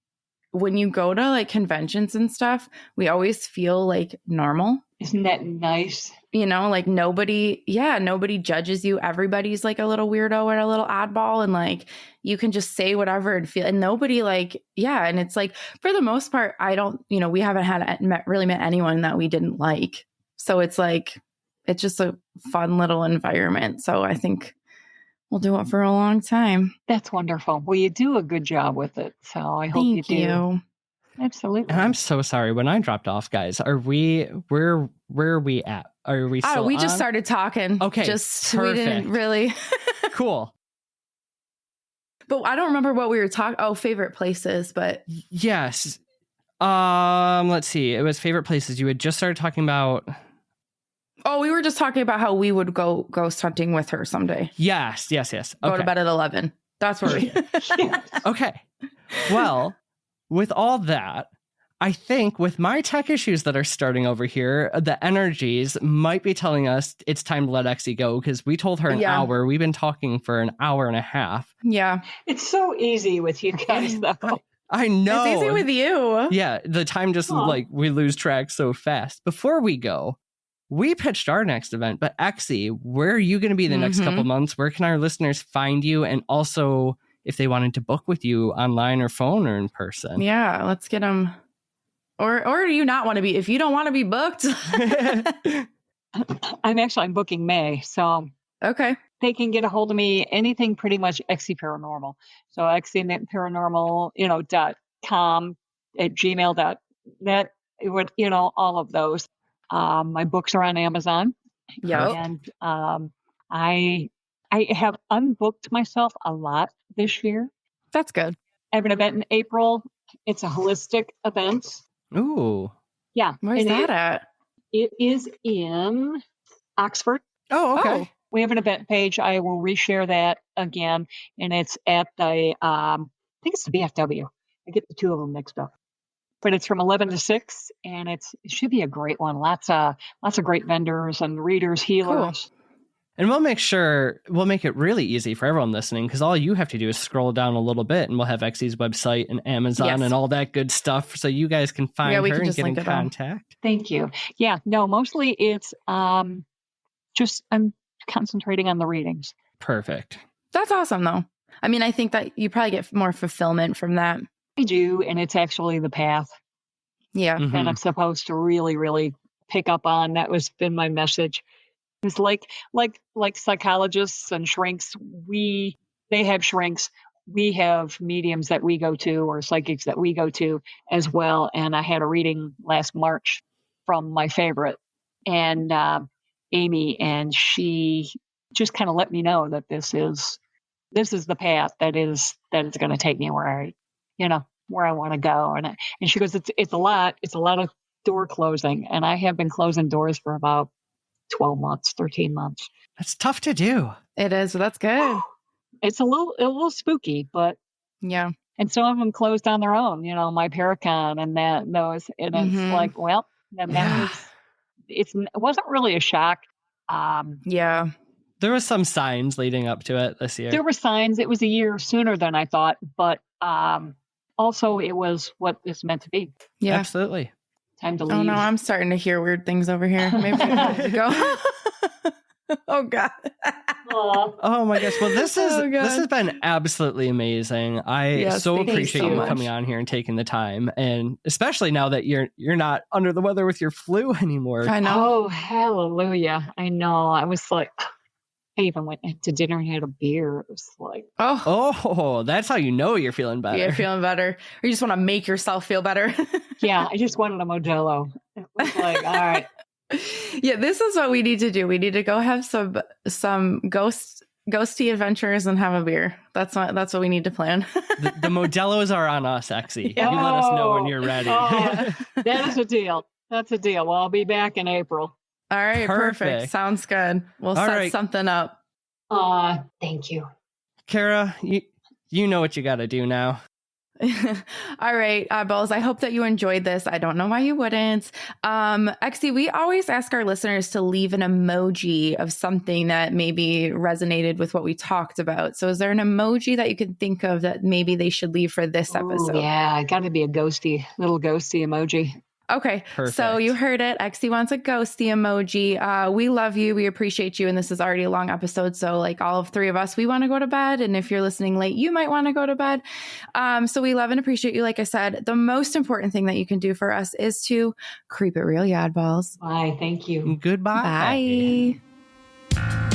when you go to like conventions and stuff, we always feel like normal. Isn't that nice? Like nobody judges you. Everybody's like a little weirdo or a little oddball, and like you can just say whatever and feel, and nobody and it's like, for the most part, we haven't really met anyone that we didn't like. So it's like, it's just a fun little environment. So I think we'll do it for a long time. That's wonderful. Well, you do a good job with it. So I hope you do. Thank you. Absolutely. And I'm so sorry. When I dropped off, guys, where are we at? Are we still we just started talking. Okay. Just perfect. We didn't really. Cool. But I don't remember what we were talking. Oh, favorite places, but yes. Let's see. It was favorite places. You had just started talking about. Oh, we were just talking about how we would go ghost hunting with her someday. Yes. Okay. Go to bed at 11. That's where we. Okay. Well, with all that, I think with my tech issues that are starting over here, the energies might be telling us it's time to let Exie go, because we told her an hour. We've been talking for an hour and a half. Yeah. It's so easy with you guys, though. I know. It's easy with you. Yeah. The time just we lose track so fast. Before we go, we pitched our next event, but Exie, where are you going to be the next couple months? Where can our listeners find you? And also, if they wanted to book with you online or phone or in person. Yeah, let's get them. Or do you not want to be? If you don't want to be booked. I'm booking May. So okay. They can get a hold of me, anything pretty much Exie Paranormal. So Exie Paranormal, .com@gmail.net, all of those. My books are on Amazon. Yeah. And I have unbooked myself a lot this year. That's good. I have an event in April. It's a holistic event. Ooh. Yeah. Where's that at? It is in Oxford. Oh, okay. Oh. We have an event page. I will reshare that again. And it's at the, I think it's the BFW. I get the two of them mixed up. but it's from 11 to 6, and it should be a great one. Lots of great vendors and readers, healers. Cool. And we'll make it really easy for everyone listening, because all you have to do is scroll down a little bit and we'll have Exie's website and Amazon and all that good stuff, so you guys can find her and get in contact. Thank you. Yeah, no, mostly it's just I'm concentrating on the readings. Perfect. That's awesome, though. I mean, I think that you probably get more fulfillment from that. I do, and it's actually the path. Yeah. Mm-hmm. And I'm supposed to really, really pick up on. That was been my message. It's like psychologists and shrinks. They have shrinks. We have mediums that we go to, or psychics that we go to as well. And I had a reading last March from my favorite, and Amy, and she just kind of let me know that this is the path that is going to take me where I want to go. And she goes, it's a lot of door closing, and I have been closing doors for about 12 months, 13 months. That's tough to do. It is, but that's good. It's a little spooky, but yeah. And some of them closed on their own, my Paracon and those, and it's like, well, it wasn't really a shock. Yeah. There was some signs leading up to it this year. There were signs. It was a year sooner than I thought, but also it was what it's meant to be. Yeah, absolutely. Time to leave. Oh no, I'm starting to hear weird things over here. Maybe I need to go. Oh God. Oh my gosh. Well, this has been absolutely amazing. I so appreciate you coming on here and taking the time, and especially now that you're not under the weather with your flu anymore. I know. Oh, hallelujah. I know. I was like, I even went to dinner and had a beer. It was like, oh, that's how you know you're feeling better. You're feeling better. Or you just want to make yourself feel better. Yeah, I just wanted a Modelo. It was like, all right. Yeah, this is what we need to do. We need to go have some ghosty adventures and have a beer. That's what we need to plan. The Modelos are on us, Exie. You let us know when you're ready. That is a deal. That's a deal. Well, I'll be back in April. All right, perfect. Sounds good. We'll set something up. Thank you. Kara, you know what you got to do now. All right, Bells, I hope that you enjoyed this. I don't know why you wouldn't. Exie, we always ask our listeners to leave an emoji of something that maybe resonated with what we talked about. So is there an emoji that you can think of that maybe they should leave for this episode? Yeah, it got to be a little ghosty emoji. Okay, perfect. So you heard it. Exie wants a ghosty emoji. We love you. We appreciate you. And this is already a long episode. So like all of three of us, we want to go to bed. And if you're listening late, you might want to go to bed. So we love and appreciate you. Like I said, the most important thing that you can do for us is to creep it real, Yadballs. Bye. Thank you. Goodbye. Bye.